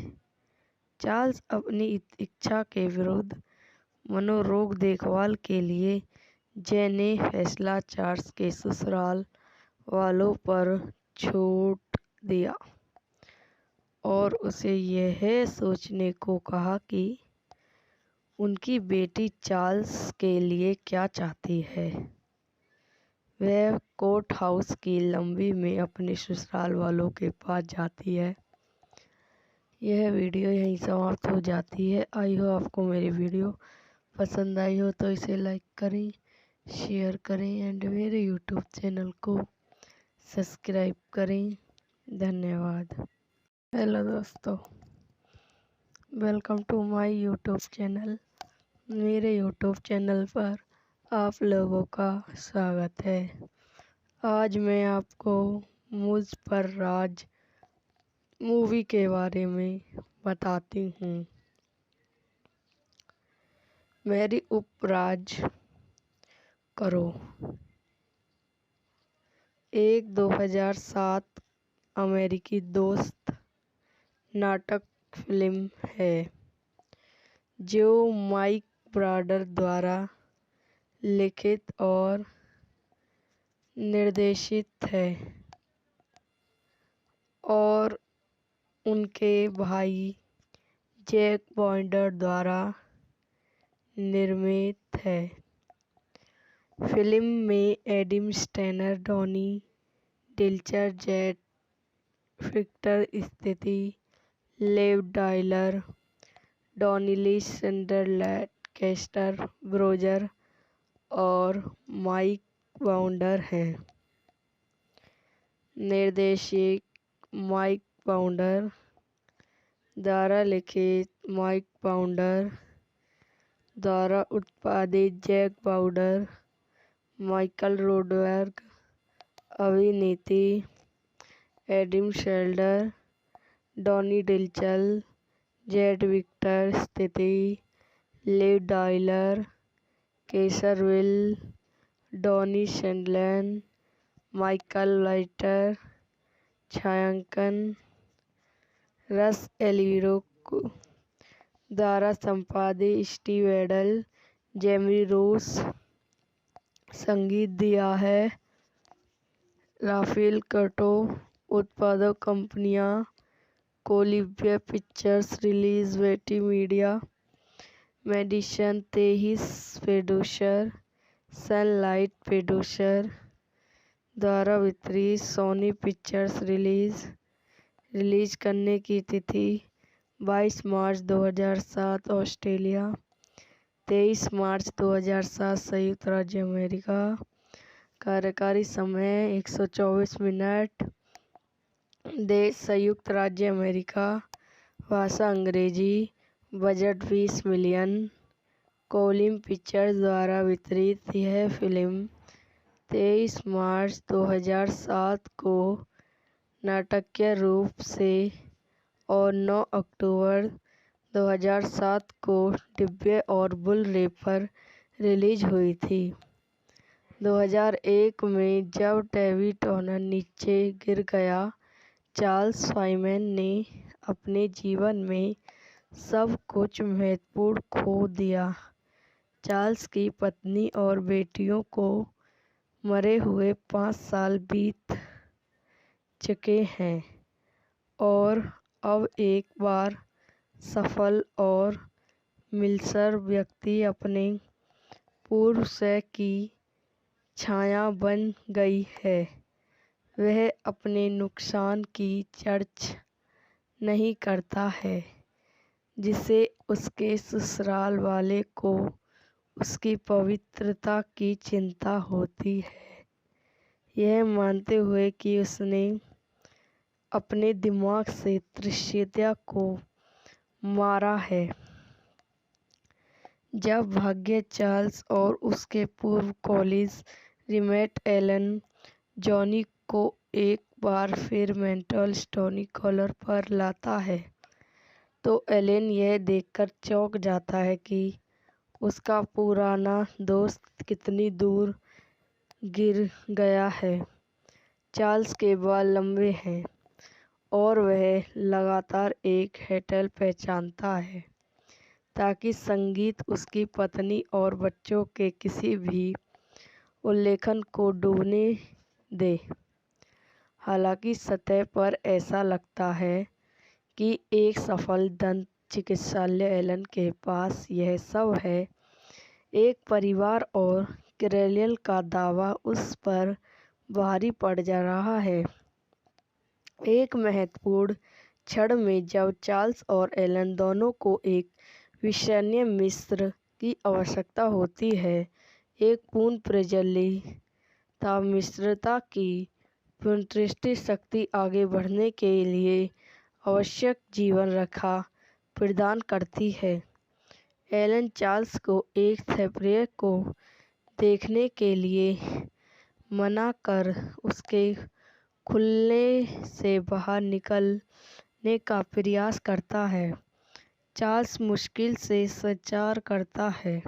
चार्ल्स अपनी इच्छा के विरुद्ध मनोरोग देखभाल के लिए ने फैसला चार्ल्स के ससुराल वालों पर छोड़ दिया और उसे यह सोचने को कहा कि उनकी बेटी चार्ल्स के लिए क्या चाहती है। वह कोर्ट हाउस की लंबी में अपने ससुराल वालों के पास जाती है। यह वीडियो यहीं समाप्त हो जाती है। आई हो आपको मेरी वीडियो पसंद आई हो तो इसे लाइक करें, शेयर करें एंड मेरे यूट्यूब चैनल को सब्सक्राइब करें। धन्यवाद। हेलो दोस्तों, welcome to my YouTube channel. मेरे यूट्यूब चैनल पर आप लोगों का स्वागत है। आज मैं आपको मुझ पर राज मूवी के बारे में बताती हूँ। मेरी उपराज करो एक 2007 अमेरिकी दोस्त नाटक फिल्म है जो माइक ब्राडर द्वारा लिखित और निर्देशित है और उनके भाई जैक बॉन्डर द्वारा निर्मित है। फिल्म में Adam Stanner, Donny Dilcher, Jet Victor स्थिति, Lev dialer, Donnelly Sunderland, castor Broger और माइक बाउंडर हैं। निर्देशक माइक बाउंडर द्वारा लिखित, माइक बाउंडर द्वारा उत्पादित, जैक बाउंडर, माइकल रोडबर्ग। अभिनेत्री Adam Shelder, Donny Dilcher, Jet Victor स्थिति, Liv Dyler, Kaiser Will, Donnie Sheldon, Michael Lighter, छायांकन रस एलिरो द्वारा संपादित स्टीव एडल, जेमी रोस, संगीत दिया है राफेल कर्टो, उत्पादक कंपनियां कोलिब्रिया पिक्चर्स, रिलीज वेटी Media, Madison 23 producer, sunlight producer द्वारा वितरित, सोनी पिक्चर्स रिलीज करने की तिथि 22 मार्च 2007 ऑस्ट्रेलिया, 23 मार्च 2007 संयुक्त राज्य अमेरिका। कार्यकारी समय 124 मिनट। देश संयुक्त राज्य अमेरिका। भाषा अंग्रेजी। Budget 20 million. कोलिम पिक्चर्स द्वारा वितरित यह फिल्म 23 मार्च 2007 को नाटकीय रूप से और 9 अक्टूबर 2007 को डिब्बे और बुल रे पर रिलीज हुई थी। 2001 में जब डेविड टर्नर नीचे गिर गया, चार्ल्स साइमन ने अपने जीवन में सब कुछ महत्वपूर्ण खो दिया। चार्ल्स की पत्नी और बेटियों को मरे हुए 5 साल बीत चुके हैं और अब एक बार सफल और मिलसर व्यक्ति अपने पूर्व से की छाया बन गई है। वह अपने नुकसान की चर्चा नहीं करता है, जिसे उसके ससुराल वाले को उसकी पवित्रता की चिंता होती है, यह मानते हुए कि उसने अपने दिमाग से त्रिशता को मारा है। जब भाग्य चार्ल्स और उसके पूर्व कॉलेज रीमेट एलन जॉनी को एक बार फिर मेंटल स्टोनी कॉलर पर लाता है, तो एलन यह देखकर चौंक जाता है कि उसका पुराना दोस्त कितनी दूर गिर गया है। चार्ल्स के बाल लंबे हैं और वह लगातार एक हेटल पहचानता है ताकि संगीत उसकी पत्नी और बच्चों के किसी भी उल्लेखन को डूबने दे। हालांकि सतह पर ऐसा लगता है कि एक सफल दंत चिकित्सालय एलन के पास यह सब है। एक परिवार और कैरेलियल का दावा उस पर भारी पड़ जा रहा है। एक महत्वपूर्ण क्षण में जब चार्ल्स और एलन दोनों को एक विश्वसनीय मित्र की आवश्यकता होती है, एक पूर्ण प्रज्वलित मित्रता की पुनर्सृष्टि शक्ति आगे बढ़ने के लिए आवश्यक जीवन रेखा प्रदान करती है। एलन चार्ल्स को एक थेरेपी को देखने के लिए मना कर उसके खुलने से बाहर निकलने का प्रयास करता है। चार्ल्स मुश्किल से संचार करता है,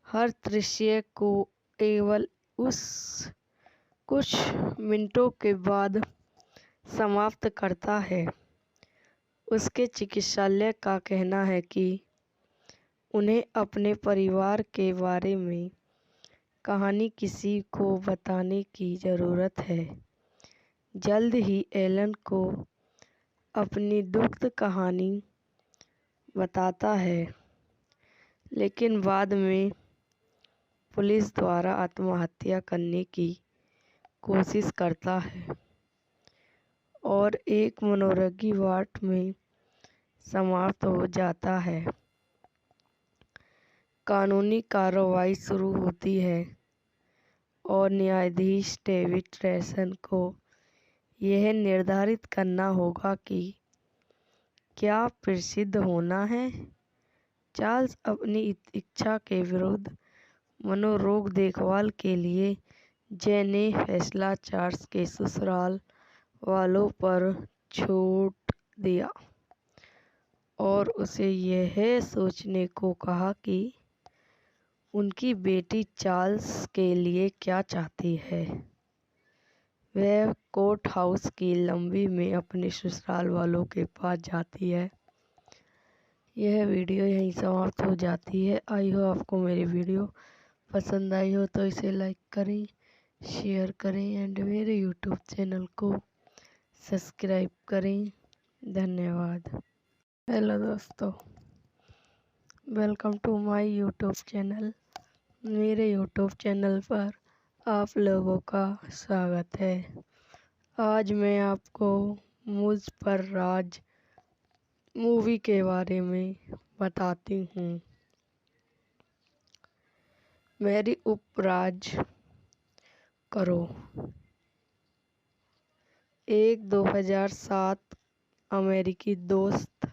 हर दृश्य को केवल उस कुछ मिनटों के बाद समाप्त करता है। उसके चिकित्सालय का कहना है कि उन्हें अपने परिवार के बारे में कहानी किसी को बताने की ज़रूरत है। जल्द ही एलन को अपनी दुखद कहानी बताता है, लेकिन बाद में पुलिस द्वारा आत्महत्या करने की कोशिश करता है और एक मनोरोगी वार्ड में समाप्त हो जाता है। कानूनी कार्रवाई शुरू होती है और न्यायाधीश डेविड ट्रेसन को यह निर्धारित करना होगा कि क्या प्रसिद्ध होना है। चार्ल्स अपनी इच्छा के विरुद्ध मनोरोग देखभाल के लिए ने फैसला चार्ल्स के ससुराल वालों पर छोड़ दिया और उसे यह सोचने को कहा कि उनकी बेटी चार्ल्स के लिए क्या चाहती है। वह कोर्ट हाउस की लंबी में अपने ससुराल वालों के पास जाती है। यह वीडियो यहीं समाप्त हो जाती है। आई हो आपको मेरी वीडियो पसंद आई हो तो इसे लाइक करें, शेयर करें एंड मेरे यूट्यूब चैनल को सब्सक्राइब करें। धन्यवाद। हेलो दोस्तों, welcome to my YouTube channel. मेरे यूट्यूब चैनल पर आप लोगों का स्वागत है। आज मैं आपको मुझ पर राज मूवी के बारे में बताती हूँ। मेरी उपराज करो एक 2007 अमेरिकी दोस्त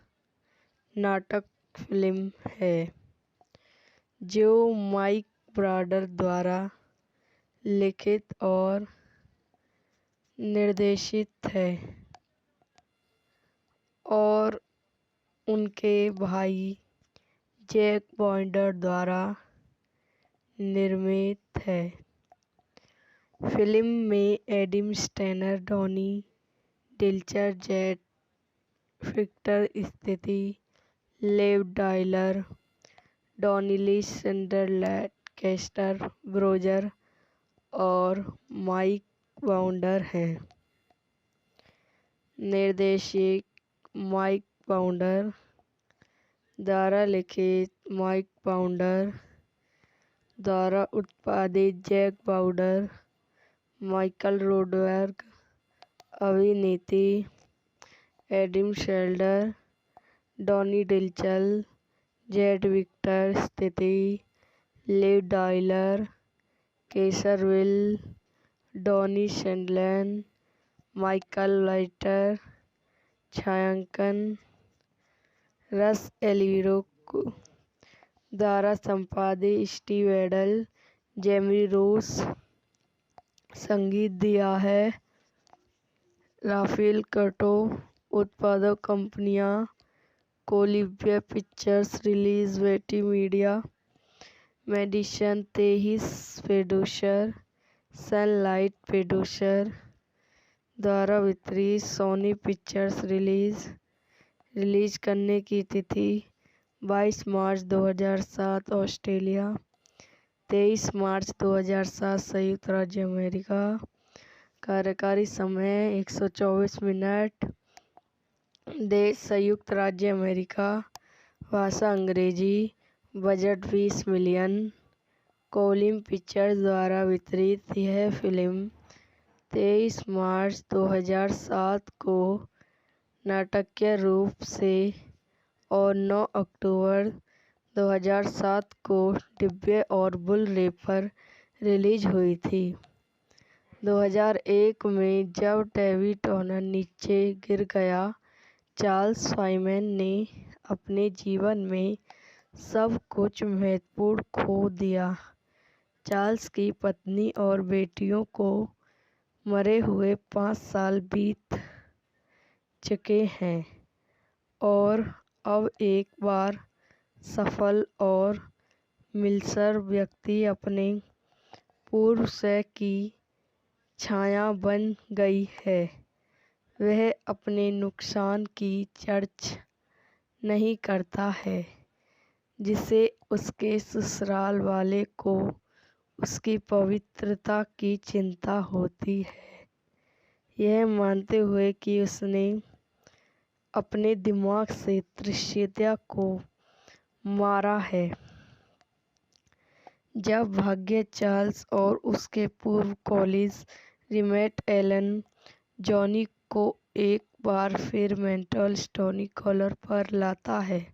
नाटक फिल्म है जो माइक ब्राडर द्वारा लिखित और निर्देशित है और उनके भाई जैक बॉन्डर द्वारा निर्मित है। फिल्म में Adam Stanner, Donny Dilcher, Jet Victor स्थिति, Lev dialer, Donnelly Sunderland, castor Broger और माइक बाउंडर हैं। निर्देशक माइक बाउंडर द्वारा लिखित, माइक बाउंडर द्वारा उत्पादित, जैक बाउंडर, माइकल रोडबर्ग। अभिनेत्री Adam Shelder, Donny Dilcher, Jet Victor स्थिति, Liv Dyler, Kaiser Will, Donny Sunderland, Michael Lighter. छायांकन रस एलिरो द्वारा संपादित, स्टीव एडल, जेमी रोस। संगीत दिया है राफेल कर्टो। उत्पादक कंपनियां कोलिम्बिया पिक्चर्स, रिलीज बेटी media, Madison 23 producer, sunlight producer द्वारा वितरित, सोनी पिक्चर्स। रिलीज करने की तिथि 22 मार्च 2007 ऑस्ट्रेलिया, 23 मार्च 2007 संयुक्त राज्य अमेरिका। कार्यकारी समय 124 मिनट। देश संयुक्त राज्य अमेरिका। भाषा अंग्रेजी। Budget 20 million. कोलिम पिक्चर्स द्वारा वितरित। यह फिल्म 23 मार्च 2007 को नाटकीय रूप से और 9 अक्टूबर 2007 को डिब्बे और बुल रे पर रिलीज हुई थी। 2001 में जब डेविड टर्नर नीचे गिर गया, चार्ल्स साइमन ने अपने जीवन में सब कुछ महत्वपूर्ण खो दिया। चार्ल्स की पत्नी और बेटियों को मरे हुए 5 साल बीत चुके हैं और अब एक बार सफल और मिलसर व्यक्ति अपने पूर्व से की छाया बन गई है। वह अपने नुकसान की चर्चा नहीं करता है, जिसे उसके ससुराल वाले को उसकी पवित्रता की चिंता होती है, यह मानते हुए कि उसने अपने दिमाग से त्रिशता को मारा है। जब भाग्य चार्ल्स और उसके पूर्व कॉलेज रीमेट एलन जॉनी को एक बार फिर मेंटल स्टोनी कॉलर पर लाता है,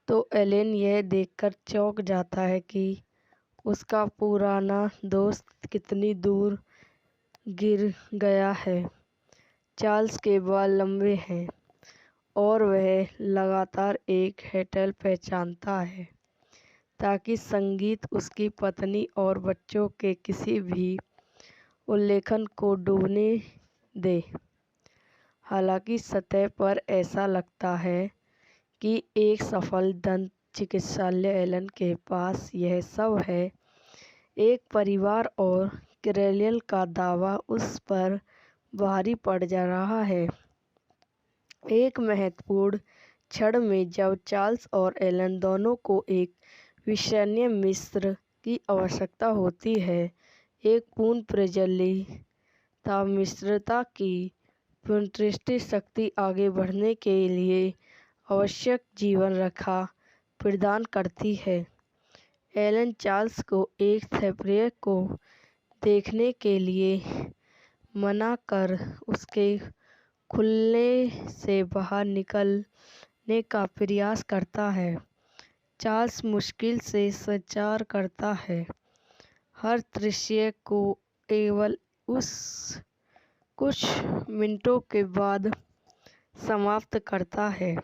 तो एलन यह देखकर चौंक जाता है कि उसका पुराना दोस्त कितनी दूर गिर गया है। चार्ल्स के बाल लंबे हैं और वह लगातार एक हेटल पहचानता है ताकि संगीत उसकी पत्नी और बच्चों के किसी भी उल्लेखन को डूबने दे। हालांकि सतह पर ऐसा लगता है कि एक सफल दंत चिकित्सालय एलन के पास यह सब है, एक परिवार और कैरेलियल का दावा उस पर भारी पड़ जा रहा है। एक महत्वपूर्ण क्षण में जब चार्ल्स और एलन दोनों को एक विश्वसनीय मित्र की आवश्यकता होती है, एक पूर्ण प्रज्वलित मित्रता की पुनर्सृष्टि शक्ति आगे बढ़ने के लिए आवश्यक जीवन रेखा प्रदान करती है। एलन चार्ल्स को एक सप्ताह को देखने के लिए मना कर उसके खुलने से बाहर निकलने का प्रयास करता है। चार्ल्स मुश्किल से संचार करता है, हर दृश्य को केवल उस कुछ मिनटों के बाद समाप्त करता है।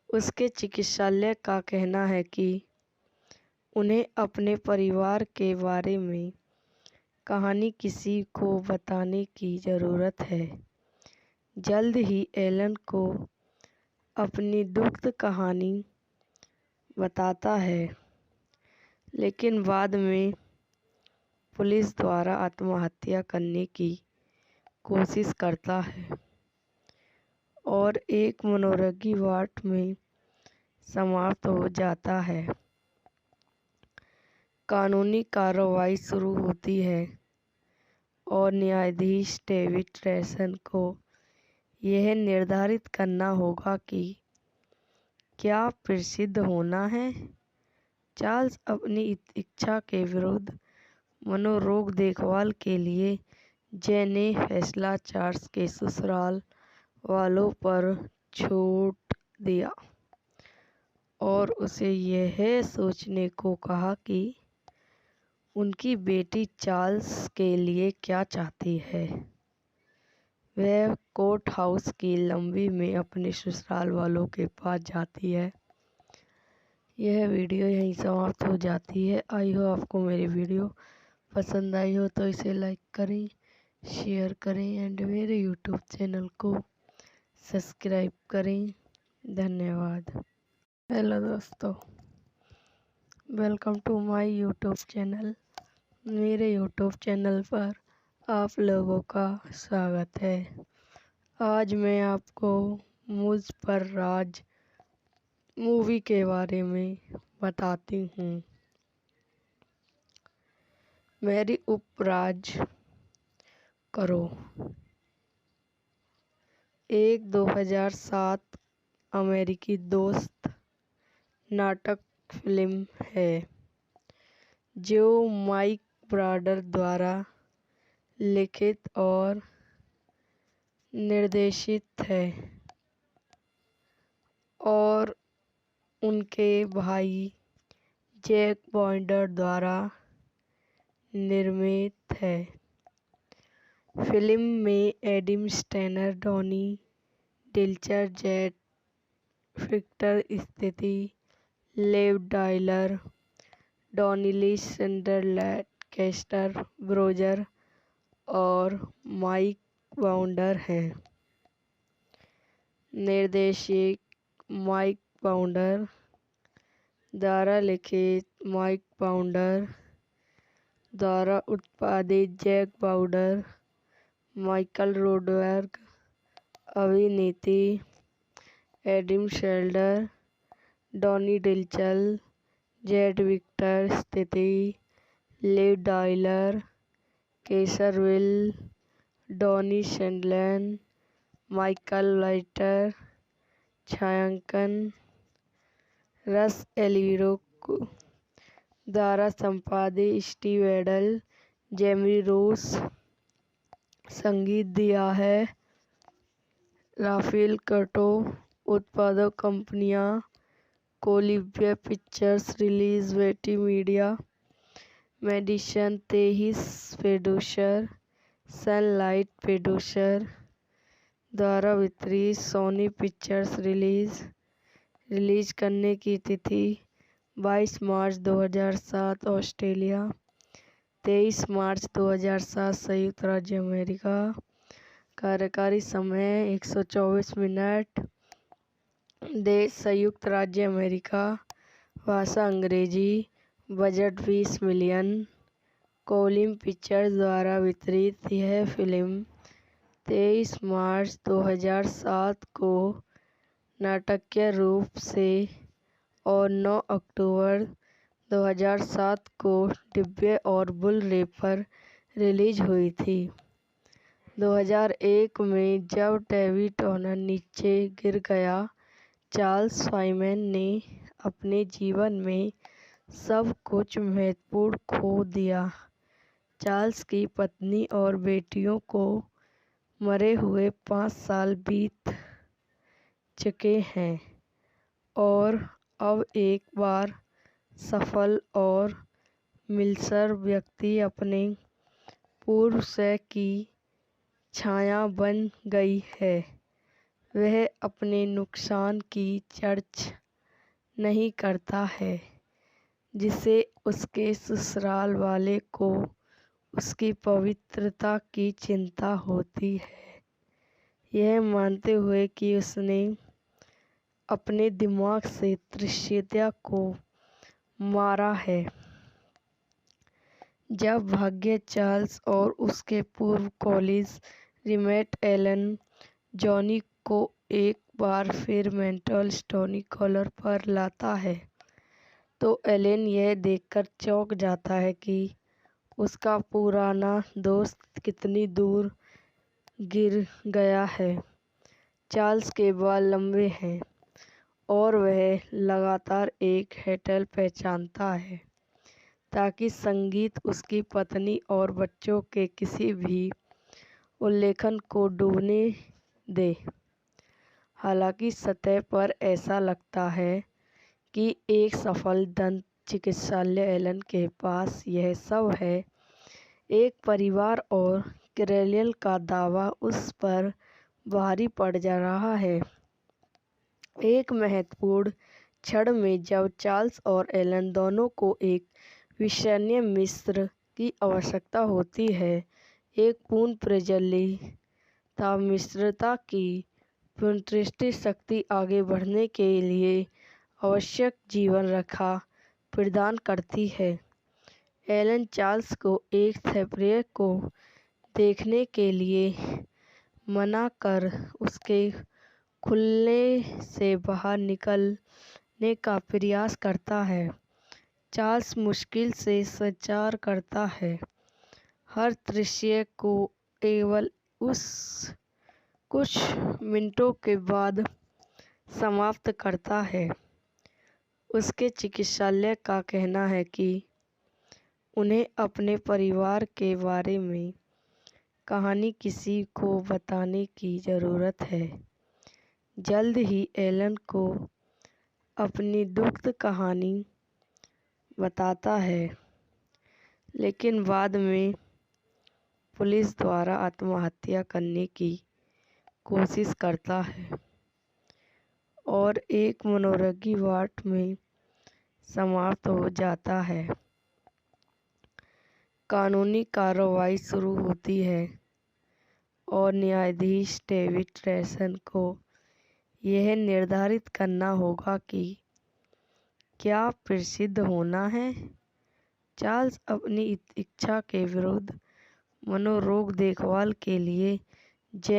उसके चिकित्सक का कहना है कि उन्हें अपने परिवार के बारे में कहानी किसी को बताने की ज़रूरत है। जल्द ही एलन को अपनी दुखद कहानी बताता है, लेकिन बाद में पुलिस द्वारा आत्महत्या करने की कोशिश करता है और एक मनोरोगी वार्ड में समाप्त हो जाता है। कानूनी कार्रवाई शुरू होती है और न्यायाधीश डेविड ट्रेसन को यह निर्धारित करना होगा कि क्या प्रसिद्ध होना है। चार्ल्स अपनी इच्छा के विरुद्ध मनोरोग देखभाल के लिए ने फैसला चार्ल्स के ससुराल वालों पर छोड़ दिया और उसे यह सोचने को कहा कि उनकी बेटी चार्ल्स के लिए क्या चाहती है। वह कोर्ट हाउस की लंबी में अपने ससुराल वालों के पास जाती है। यह वीडियो यहीं समाप्त हो जाती है। आई हो आपको मेरी वीडियो पसंद आई हो तो इसे लाइक करें, शेयर करें एंड मेरे यूट्यूब चैनल को सब्सक्राइब करें। धन्यवाद। हेलो दोस्तों, welcome to my YouTube channel. मेरे यूट्यूब चैनल पर आप लोगों का स्वागत है। आज मैं आपको मुझ पर राज मूवी के बारे में बताती हूँ। मेरी उपराज करो एक 2007 अमेरिकी दोस्त नाटक फिल्म है जो माइक ब्राडर द्वारा लिखित और निर्देशित है और उनके भाई जैक बाउंडर द्वारा निर्मित है। फिल्म में Adam Stanner, Donny Dilcher, Jet Victor स्थिति, Lev dialer, Donnelly Sunderland, castor Broger और माइक बाउंडर हैं। निर्देशक माइक बाउंडर द्वारा लिखित, माइक बाउंडर द्वारा उत्पादित, जैक बाउंडर, माइकल रोडबर्ग अभिनीति, Adam Shelder, Donny Dilcher, Jet Victor स्थिति, Liv dialer, Kaiser Will, Donny Sunderland, Michael Lighter, छायांकन रस एलिरो द्वारा संपादित, स्टीव एडल, जेमी रोस संगीत दिया है, राफेल कर्टो। उत्पादक कंपनियां कोलिम्बिया पिक्चर्स, रिलीज बेटी media, Madison 23 producer, sunlight producer द्वारा वितरित, सोनी पिक्चर्स। रिलीज करने की तिथि 22 मार्च 2007 ऑस्ट्रेलिया, 23 मार्च 2007 संयुक्त राज्य अमेरिका। कार्यकारी समय 124 मिनट। देश संयुक्त राज्य अमेरिका। भाषा अंग्रेजी। Budget 20 million. कोलिम पिक्चर्स द्वारा वितरित यह फिल्म 23 मार्च 2007 को नाटकीय रूप से और 9 अक्टूबर 2007 को डिब्बे और बुल-रे पर रिलीज हुई थी। 2001 में जब डेविड टर्नर नीचे गिर गया, चार्ल्स साइमन ने अपने जीवन में सब कुछ महत्वपूर्ण खो दिया। चार्ल्स की पत्नी और बेटियों को मरे हुए 5 साल बीत चुके हैं और अब एक बार सफल और मिलनसार व्यक्ति अपने पूर्व से की छाया बन गई है। वह अपने नुकसान की चर्चा नहीं करता है, जिसे उसके ससुराल वाले को उसकी पवित्रता की चिंता होती है, यह मानते हुए कि उसने अपने दिमाग से त्रिशता को मारा है। जब भाग्य चार्ल्स और उसके पूर्व कॉलेज रीमेट एलन जॉनी को एक बार फिर मेंटल स्टोनीकॉलर पर लाता है, तो एलन यह देखकर चौंक जाता है कि उसका पुराना दोस्त कितनी दूर गिर गया है। चार्ल्स के बाल लंबे हैं और वह लगातार एक हेटल पहचानता है ताकि संगीत उसकी पत्नी और बच्चों के किसी भी उल्लेखन को डूबने दे। हालांकि सतह पर ऐसा लगता है कि एक सफल दंत चिकित्सालय एलन के पास यह सब है। एक परिवार और कैरोल का दावा उस पर भारी पड़ जा रहा है। एक महत्वपूर्ण क्षण में जब चार्ल्स और एलन दोनों को एक विश्वसनीय मित्र की आवश्यकता होती है, एक पूर्ण प्रज्वलित मित्रता की पुनर्सृष्टि शक्ति आगे बढ़ने के लिए आवश्यक जीवन रेखा प्रदान करती है। एलन चार्ल्स को एक थेरेपिस्ट को देखने के लिए मना कर उसके खुलने से बाहर निकलने का प्रयास करता है। चार्ल्स मुश्किल से संचार करता है, हर दृश्य को केवल कुछ मिनटों के बाद समाप्त करता है। उसके चिकित्सालय का कहना है कि उन्हें अपने परिवार के बारे में कहानी किसी को बताने की ज़रूरत है। जल्द ही एलन को अपनी दुखद कहानी बताता है, लेकिन बाद में पुलिस द्वारा आत्महत्या करने की कोशिश करता है और एक मनोरोगी वार्ड में समाप्त हो जाता है। कानूनी कार्रवाई शुरू होती है और न्यायाधीश डेविड ट्रेसन को यह निर्धारित करना होगा कि क्या प्रसिद्ध होना है। चार्ल्स अपनी इच्छा के विरुद्ध मनोरोग देखभाल के लिए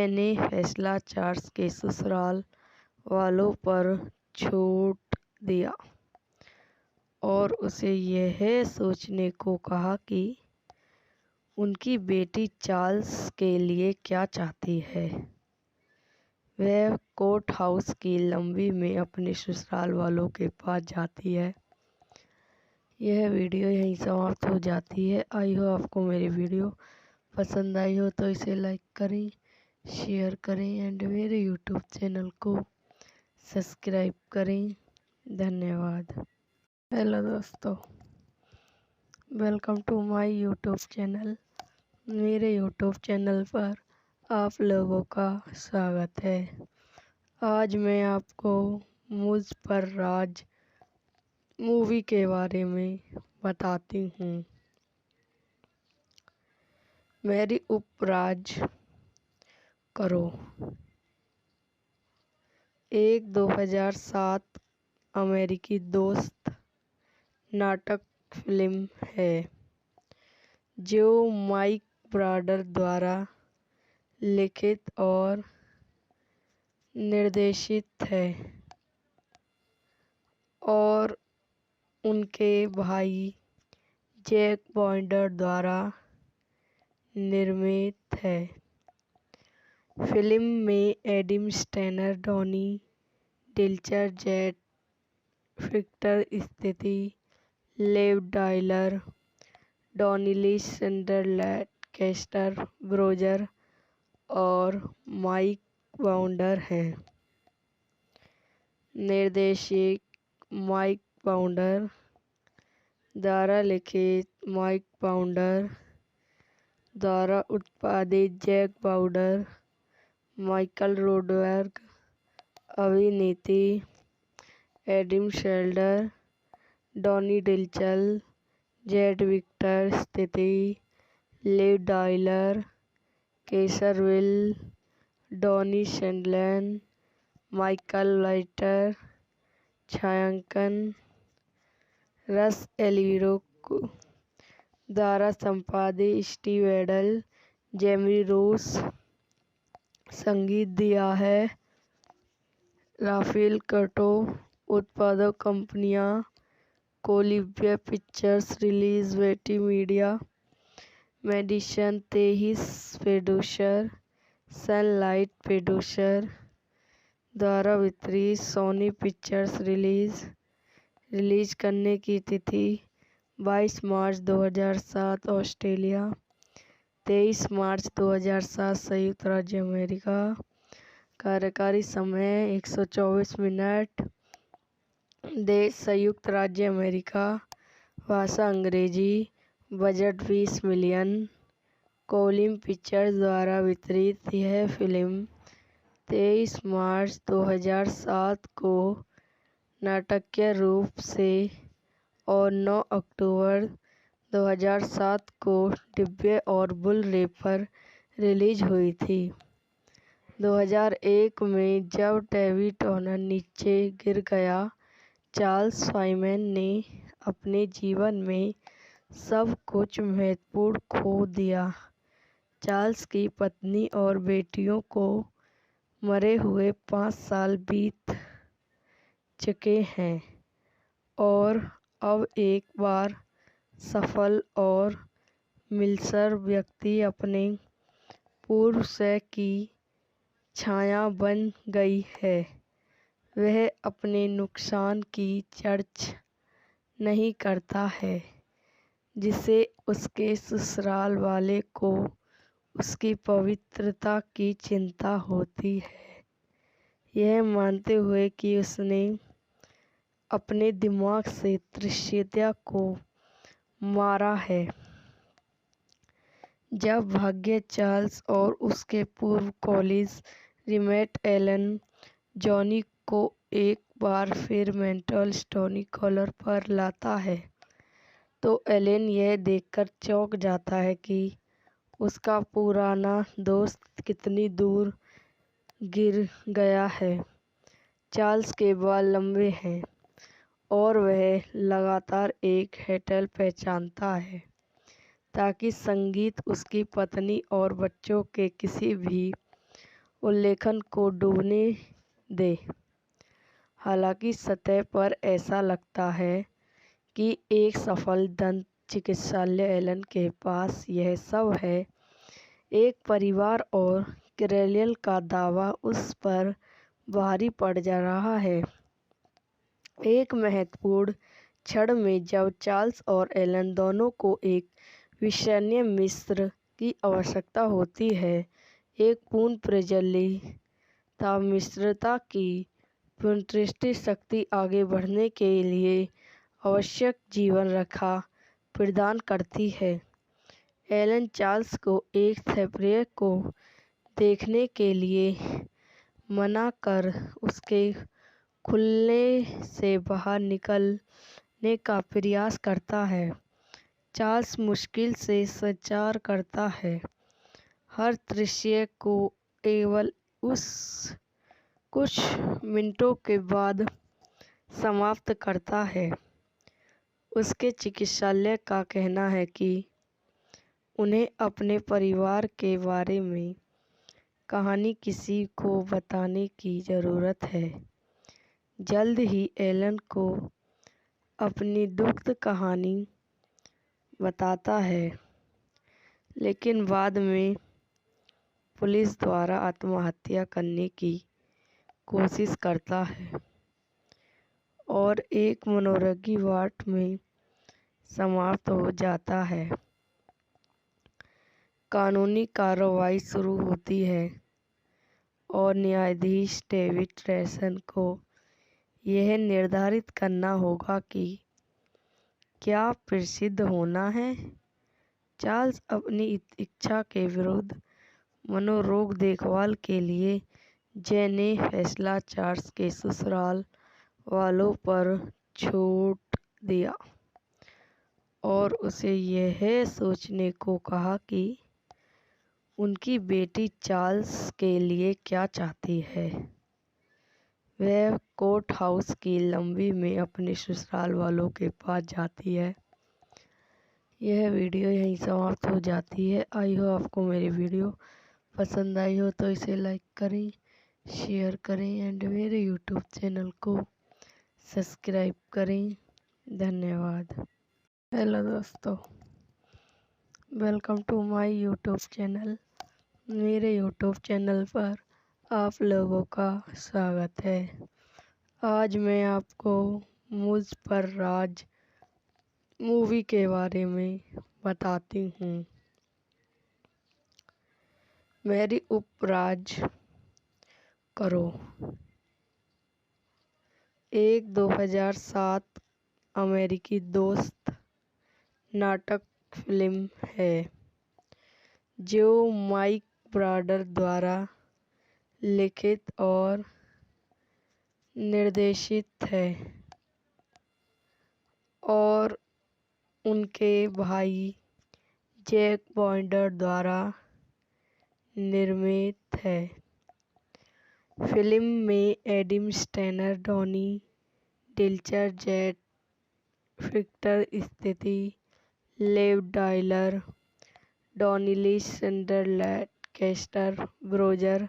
ने फैसला चार्ल्स के ससुराल वालों पर छोड़ दिया और उसे यह सोचने को कहा कि उनकी बेटी चार्ल्स के लिए क्या चाहती है। वह कोर्ट हाउस की लॉबी में अपने ससुराल वालों के पास जाती है। यह वीडियो यहीं समाप्त हो जाती है। आई हो आपको मेरी वीडियो पसंद आई हो तो इसे लाइक करें, शेयर करें एंड मेरे यूट्यूब चैनल को सब्सक्राइब करें। धन्यवाद। हेलो दोस्तों, welcome to my YouTube channel. मेरे यूट्यूब चैनल पर आप लोगों का स्वागत है। आज मैं आपको मुझ पर राज मूवी के बारे में बताती हूँ। मेरी उपराज करो एक 2007 अमेरिकी दोस्त नाटक फिल्म है जो माइक ब्राडर द्वारा लिखित और निर्देशित है और उनके भाई जैक बाउंडर द्वारा निर्मित है। फिल्म में Adam Stanner, Donny Dilcher, Jet Victor स्थिति, Lev dialer, Donnelly Sunderland, castor Broger और माइक बाउंडर हैं। निर्देशक माइक बाउंडर द्वारा लिखित, माइक बाउंडर द्वारा उत्पादित, जैक बाउंडर, माइकल रोडबर्ग। अभिनेत्री Adam Shelder, Donny Dilcher, Jet Victor स्थिति, Liv dialer, Kaiser Will, Donny Sunderland, Michael Lighter. छायांकन रस एल्विरो द्वारा संपादित, स्टीव एडल, जेमी रोस। संगीत दिया है राफेल कर्टो। उत्पादक कंपनियां कोलिम्बिया पिक्चर्स, रिलीज बेटी media, Madison 23 producer, sunlight producer द्वारा वितरित, सोनी पिक्चर्स। रिलीज करने की तिथि 22 मार्च 2007 ऑस्ट्रेलिया, 23 मार्च 2007 संयुक्त राज्य अमेरिका। कार्यकारी समय 124 मिनट। देश संयुक्त राज्य अमेरिका। भाषा अंग्रेजी। Budget 20 million. कोलिम पिक्चर्स द्वारा वितरित। यह फिल्म 23 मार्च 2007 को नाटकीय रूप से और 9 अक्टूबर 2007 को डिब्बे और बुल-रे पर रिलीज हुई थी। 2001 में जब डेविड टर्नर नीचे गिर गया, चार्ल्स फाइमैन ने अपने जीवन में सब कुछ महत्वपूर्ण खो दिया। चार्ल्स की पत्नी और बेटियों को मरे हुए 5 साल बीत चुके हैं और अब एक बार सफल और मिलनसार व्यक्ति अपने पूर्व से की छाया बन गई है। वह अपने नुकसान की चर्चा नहीं करता है, जिसे उसके ससुराल वाले को उसकी पवित्रता की चिंता होती है, यह मानते हुए कि उसने अपने दिमाग से तृष्णा को मारा है। जब भाग्य चार्ल्स और उसके पूर्व कॉलेज रीमेट एलन जॉनी को एक बार फिर मेंटल स्टोनिकॉलर पर लाता है, तो एलन यह देखकर चौंक जाता है कि उसका पुराना दोस्त कितनी दूर गिर गया है। चार्ल्स के बाल लंबे हैं और वह लगातार एक हेटल पहचानता है ताकि संगीत उसकी पत्नी और बच्चों के किसी भी उल्लेखन को डूबने दे। हालांकि सतह पर ऐसा लगता है कि एक सफल दंत चिकित्सालय एलन के पास यह सब है। एक परिवार और कैरियर का दावा उस पर भारी पड़ जा रहा है। एक महत्वपूर्ण क्षण में जब चार्ल्स और एलन दोनों को एक विश्वसनीय मित्र की आवश्यकता होती है, एक पूर्ण प्रज्वलित मित्रता की पुनर्सृष्टि शक्ति आगे बढ़ने के लिए आवश्यक जीवन रेखा प्रदान करती है। एलन चार्ल्स को एक थेरेपिस्ट को देखने के लिए मना कर उसके खुलने से बाहर निकलने का प्रयास करता है। चार्ल्स मुश्किल से संचार करता है, हर दृश्य को केवल उस कुछ मिनटों के बाद समाप्त करता है। उसके चिकित्सालय का कहना है कि उन्हें अपने परिवार के बारे में कहानी किसी को बताने की ज़रूरत है। जल्द ही एलन को अपनी दुखद कहानी बताता है, लेकिन बाद में पुलिस द्वारा आत्महत्या करने की कोशिश करता है और एक मनोरोगी वार्ड में समाप्त हो जाता है। कानूनी कार्रवाई शुरू होती है और न्यायाधीश डेविड रेसन को यह निर्धारित करना होगा कि क्या प्रसिद्ध होना है। चार्ल्स अपनी इच्छा के विरुद्ध मनोरोग देखभाल के लिए ने फैसला चार्ल्स के ससुराल वालों पर छोड़ दिया और उसे यह सोचने को कहा कि उनकी बेटी चार्ल्स के लिए क्या चाहती है। वह कोर्ट हाउस की लंबी में अपने ससुराल वालों के पास जाती है। यह वीडियो यहीं समाप्त हो जाती है। आई हो आपको मेरी वीडियो पसंद आई हो तो इसे लाइक करें, शेयर करें एंड मेरे यूट्यूब चैनल को सब्सक्राइब करें। धन्यवाद। हेलो दोस्तों, welcome to my YouTube channel. मेरे यूट्यूब चैनल पर आप लोगों का स्वागत है। आज मैं आपको मुझ पर राज मूवी के बारे में बताती हूँ। मेरी उपराज करो एक 2007 अमेरिकी दोस्त नाटक फिल्म है जो माइक ब्राडर द्वारा लिखित और निर्देशित है और उनके भाई जैक बॉन्डर द्वारा निर्मित है। फिल्म में Adam Stanner, Donny Dilcher, Jet Victor स्थिति, Lev dialer, Donnelly Sunderland, castor Broger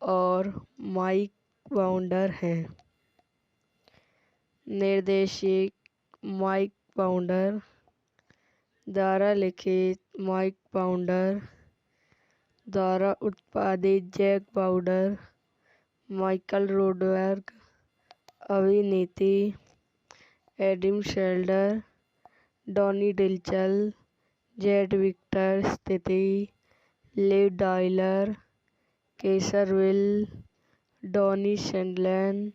और माइक बाउंडर हैं। निर्देशक माइक बाउंडर द्वारा लिखित, माइक बाउंडर द्वारा उत्पादित, जैक बाउंडर, माइकल रोडबर्ग। अभिनेत्री Adam Shelder, Donny Dilcher, Jet Victor स्थिति, Liv dialer, Kaiser Will, Donny Sunderland,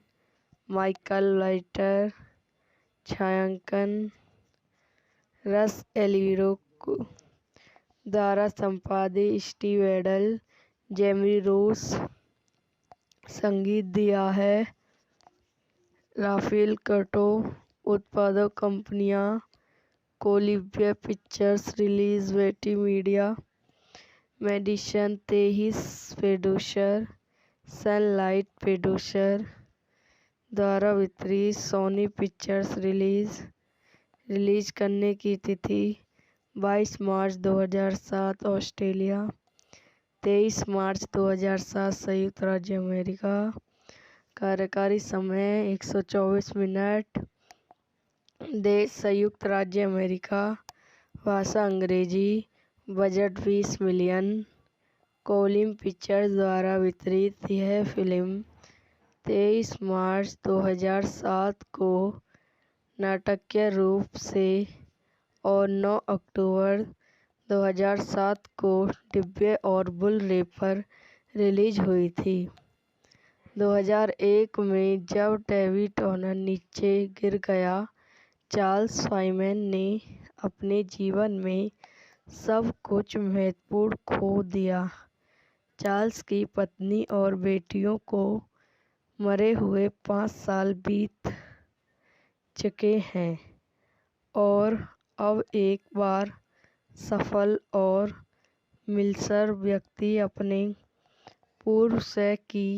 Michael Lighter. छायांकन रस एल्विरो द्वारा संपादित, स्टीव एडल, जेमी रोस। संगीत दिया है राफेल कर्टो। उत्पादक कंपनियां कोलिम्बिया पिक्चर्स, रिलीज बेटी media, Madison 23 producer, sunlight producer द्वारा वितरित, सोनी पिक्चर्स। रिलीज करने की तिथि 22 मार्च 2007 ऑस्ट्रेलिया, 23 मार्च 2007 संयुक्त राज्य अमेरिका। कार्यकारी समय 124 मिनट। देश संयुक्त राज्य अमेरिका। भाषा अंग्रेजी। Budget 20 million. कोलिम पिक्चर्स द्वारा वितरित। यह फिल्म 23 मार्च 2007 को नाटकीय रूप से और 9 अक्टूबर 2007 को डिब्बे और बुल-रे पर रिलीज हुई थी। 2001 में जब डेविड टोनर नीचे गिर गया, चार्ल्स साइमन ने अपने जीवन में सब कुछ महत्वपूर्ण खो दिया। चार्ल्स की पत्नी और बेटियों को मरे हुए 5 साल बीत चुके हैं और अब एक बार सफल और मिलसर व्यक्ति अपने पूर्व से की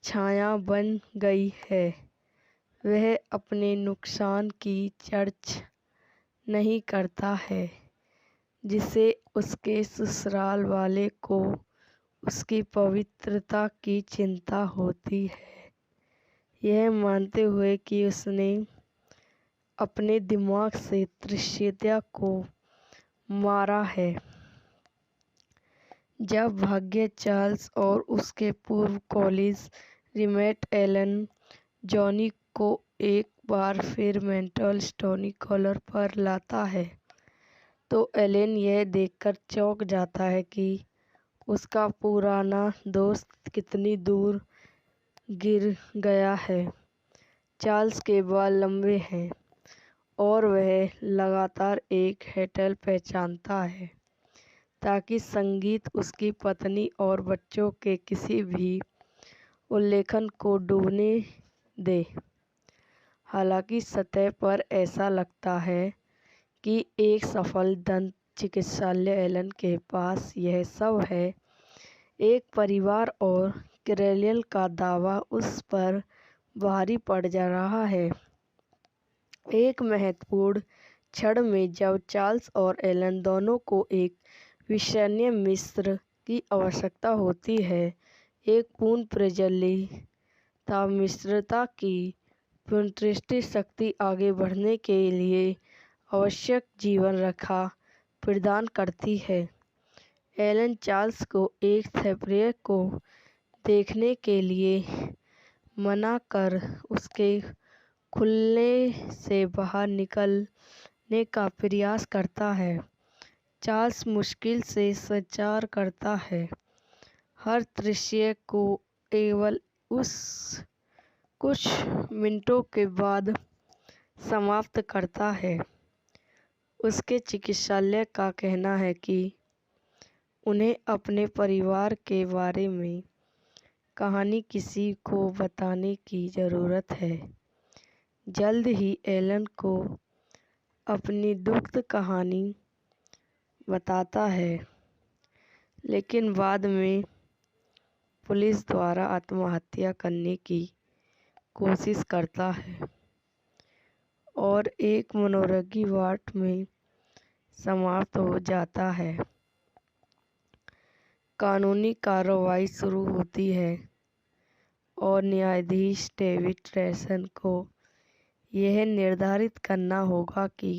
छाया बन गई है। वह अपने नुकसान की चर्चा नहीं करता है, जिसे उसके ससुराल वाले को उसकी पवित्रता की चिंता होती है, यह मानते हुए कि उसने अपने दिमाग से तृष्णा को मारा है। जब भाग्य चार्ल्स और उसके पूर्व कॉलेज रीमेट एलन जॉनी को एक बार फिर मेंटल स्टोनी कॉलर पर लाता है, तो एलन यह देखकर चौंक जाता है कि उसका पुराना दोस्त कितनी दूर गिर गया है। चार्ल्स के बाल लंबे हैं और वह लगातार एक हेटल पहचानता है ताकि संगीत उसकी पत्नी और बच्चों के किसी भी उल्लेखन को डूबने दे। हालांकि सतह पर ऐसा लगता है कि एक सफल दंत चिकित्सालय एलन के पास यह सब है। एक परिवार और कैरेलियल का दावा उस पर भारी पड़ जा रहा है। एक महत्वपूर्ण क्षण में जब चार्ल्स और एलन दोनों को एक विश्वसनीय मित्र की आवश्यकता होती है, एक पूर्ण प्रज्वलित मित्रता की पुनर्सृष्टि शक्ति आगे बढ़ने के लिए आवश्यक जीवन रेखा प्रदान करती है। एलन चार्ल्स को एक थेरेपी को देखने के लिए मना कर उसके खुलने से बाहर निकलने का प्रयास करता है। चार्ल्स मुश्किल से संचार करता है, हर दृश्य को केवल उस कुछ मिनटों के बाद समाप्त करता है। उसके चिकित्सालय का कहना है कि उन्हें अपने परिवार के बारे में कहानी किसी को बताने की ज़रूरत है। जल्द ही एलन को अपनी दुखद कहानी बताता है, लेकिन बाद में पुलिस द्वारा आत्महत्या करने की कोशिश करता है और एक मनोरोगी वार्ड में समाप्त हो जाता है। कानूनी कार्रवाई शुरू होती है और न्यायाधीश डेविड रेसन को यह निर्धारित करना होगा कि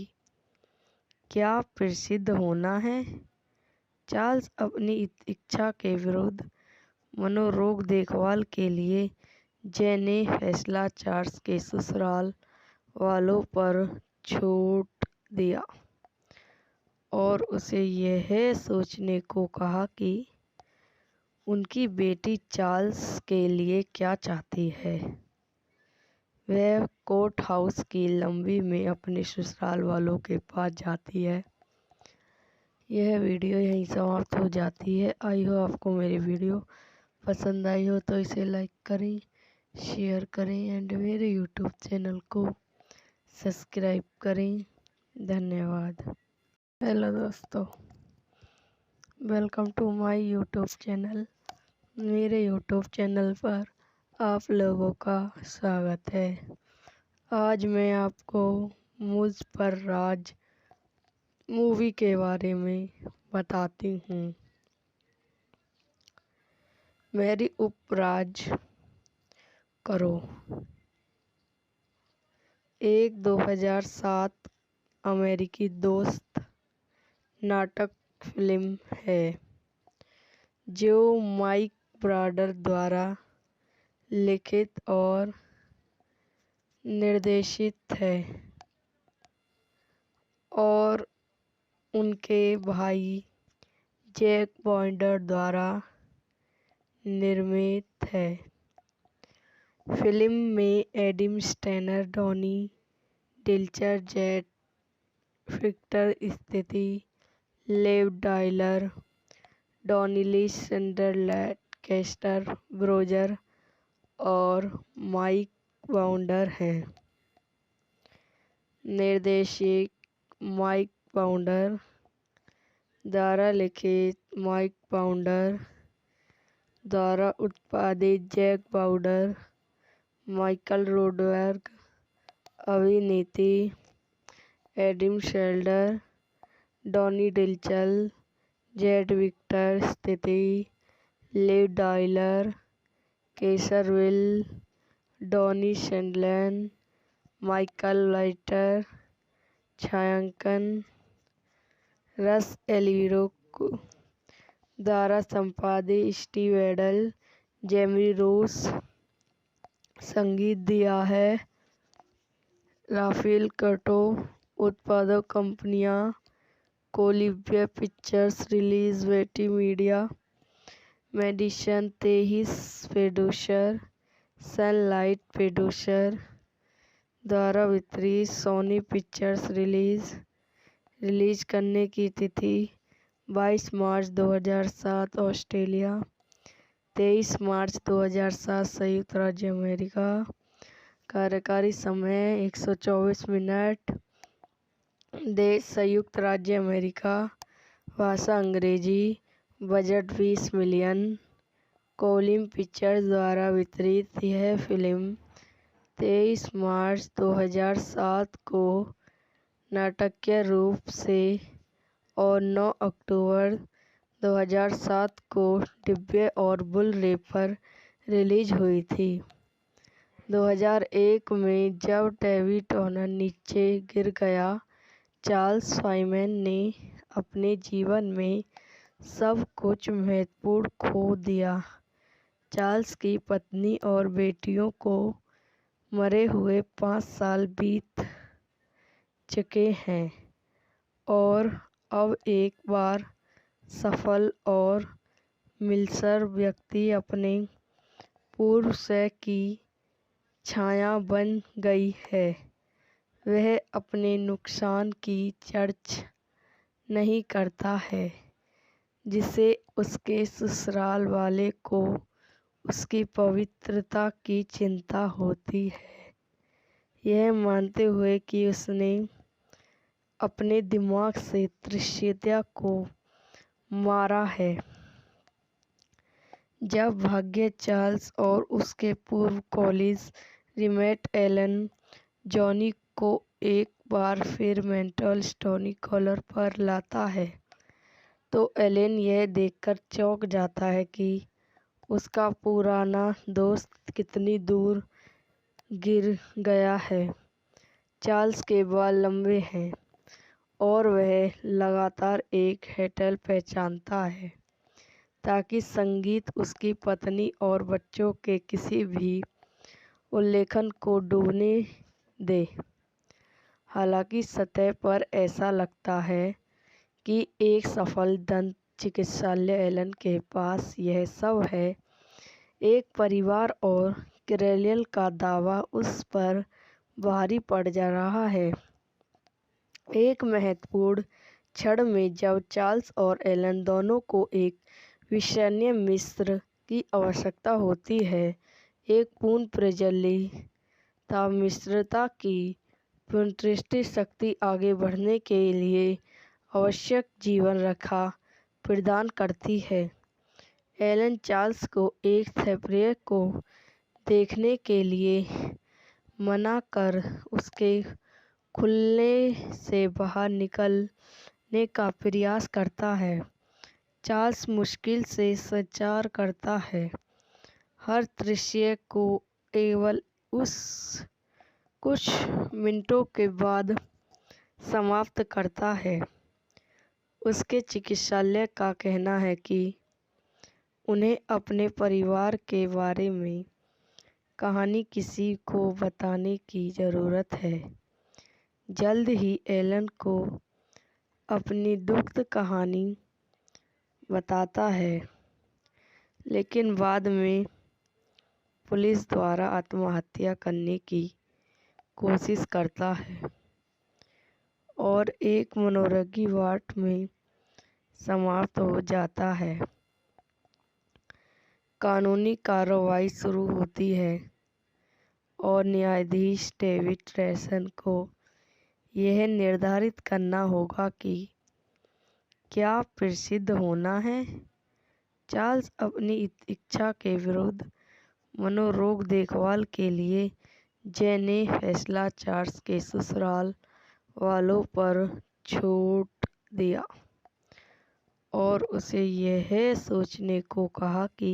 क्या प्रसिद्ध होना है। चार्ल्स अपनी इच्छा के विरुद्ध मनोरोग देखभाल के लिए ने फैसला चार्ल्स के ससुराल वालों पर छोड़ दिया और उसे यह सोचने को कहा कि उनकी बेटी चार्ल्स के लिए क्या चाहती है। वह कोर्ट हाउस की लंबी में अपने ससुराल वालों के पास जाती है। यह वीडियो यहीं समाप्त हो जाती है। आई हो आपको मेरी वीडियो पसंद आई हो तो इसे लाइक करें, शेयर करें एंड मेरे यूट्यूब चैनल को सब्सक्राइब करें। धन्यवाद। हेलो दोस्तों, welcome to my YouTube channel. मेरे यूट्यूब चैनल पर आप लोगों का स्वागत है। आज मैं आपको मुझ पर राज मूवी के बारे में बताती हूँ। मेरी उपराज करो एक 2007 अमेरिकी दोस्त नाटक फिल्म है जो माइक ब्राडर द्वारा लिखित और निर्देशित है और उनके भाई जैक बॉन्डर द्वारा निर्मित है। फिल्म में Adam Stanner, Donny Dilcher, jet फिक्टर, स्थिति, Lev dialer, Donnelly Sunderland, castor Broger और माइक बाउंडर हैं। निर्देशक माइक बाउंडर द्वारा लिखित, माइक बाउंडर द्वारा उत्पादित, जैक बाउंडर, माइकल रोडबर्ग, अभिनेत्री Adam Sandler, Donny Dilchal, Jet Victor स्थिति, Liv Dialer, Caserville, Donny Shendlan, Michael Lighter, छायांकन, रस एलिरो द्वारा संपादित स्टीव एडल, जेमी रोस। संगीत दिया है राफेल कर्टो। उत्पादक कंपनियां कोलिब्रिया पिक्चर्स, रिलीज वेटी Media, Madison 23 producer, sunlight producer द्वारा वितरित। सोनी पिक्चर्स रिलीज करने की तिथि 22 मार्च 2007 ऑस्ट्रेलिया, 23 मार्च 2007 संयुक्त राज्य अमेरिका। कार्यकारी समय 124 मिनट। देश संयुक्त राज्य अमेरिका। भाषा अंग्रेजी। Budget 20 million. कोलिम पिक्चर्स द्वारा वितरित। यह फिल्म 23 मार्च 2007 को नाटकीय रूप से और 9 अक्टूबर 2007 को डिब्बे और बुल-रे पर रिलीज हुई थी। 2001 में जब डेविड टर्नर नीचे गिर गया, चार्ल्स साइमन ने अपने जीवन में सब कुछ महत्वपूर्ण खो दिया। चार्ल्स की पत्नी और बेटियों को मरे हुए 5 साल बीत चुके हैं और अब एक बार सफल और मिलसर व्यक्ति अपने पूर्व से की छाया बन गई है। वह अपने नुकसान की चर्चा नहीं करता है, जिसे उसके ससुराल वाले को उसकी पवित्रता की चिंता होती है, यह मानते हुए कि उसने अपने दिमाग से तृष्णा को मारा है। जब भाग्य चार्ल्स और उसके पूर्व कॉलेज रीमेट एलन जॉनी को एक बार फिर मेंटल स्टोनी कॉलर पर लाता है, तो एलन यह देखकर चौंक जाता है कि उसका पुराना दोस्त कितनी दूर गिर गया है। चार्ल्स के बाल लंबे हैं और वह लगातार एक हेटल पहचानता है ताकि संगीत उसकी पत्नी और बच्चों के किसी भी उल्लेखन को डूबने दे। हालांकि सतह पर ऐसा लगता है कि एक सफल दंत चिकित्सालय एलन के पास यह सब है। एक परिवार और कैरोल का दावा उस पर भारी पड़ जा रहा है। एक महत्वपूर्ण क्षण में जब चार्ल्स और एलन दोनों को एक विश्वसनीय मित्र की आवश्यकता होती है, एक पूर्ण प्रज्वलित मित्रता की पुनर्सृष्टि शक्ति आगे बढ़ने के लिए आवश्यक जीवन रेखा प्रदान करती है। एलन चार्ल्स को एक थेरेपी को देखने के लिए मना कर उसके खुलने से बाहर निकलने का प्रयास करता है। चार्ल्स मुश्किल से संचार करता है, हर दृश्य को केवल उस कुछ मिनटों के बाद समाप्त करता है। उसके चिकित्सालय का कहना है कि उन्हें अपने परिवार के बारे में कहानी किसी को बताने की ज़रूरत है। जल्द ही एलन को अपनी दुखद कहानी बताता है, लेकिन बाद में पुलिस द्वारा आत्महत्या करने की कोशिश करता है और एक मनोरोगी वार्ड में समाप्त हो जाता है। कानूनी कार्रवाई शुरू होती है और न्यायाधीश डेविड रेसन को यह निर्धारित करना होगा कि क्या प्रसिद्ध होना है। चार्ल्स अपनी इच्छा के विरुद्ध मनोरोग देखभाल के लिए ने फैसला चार्ल्स के ससुराल वालों पर छोड़ दिया और उसे यह सोचने को कहा कि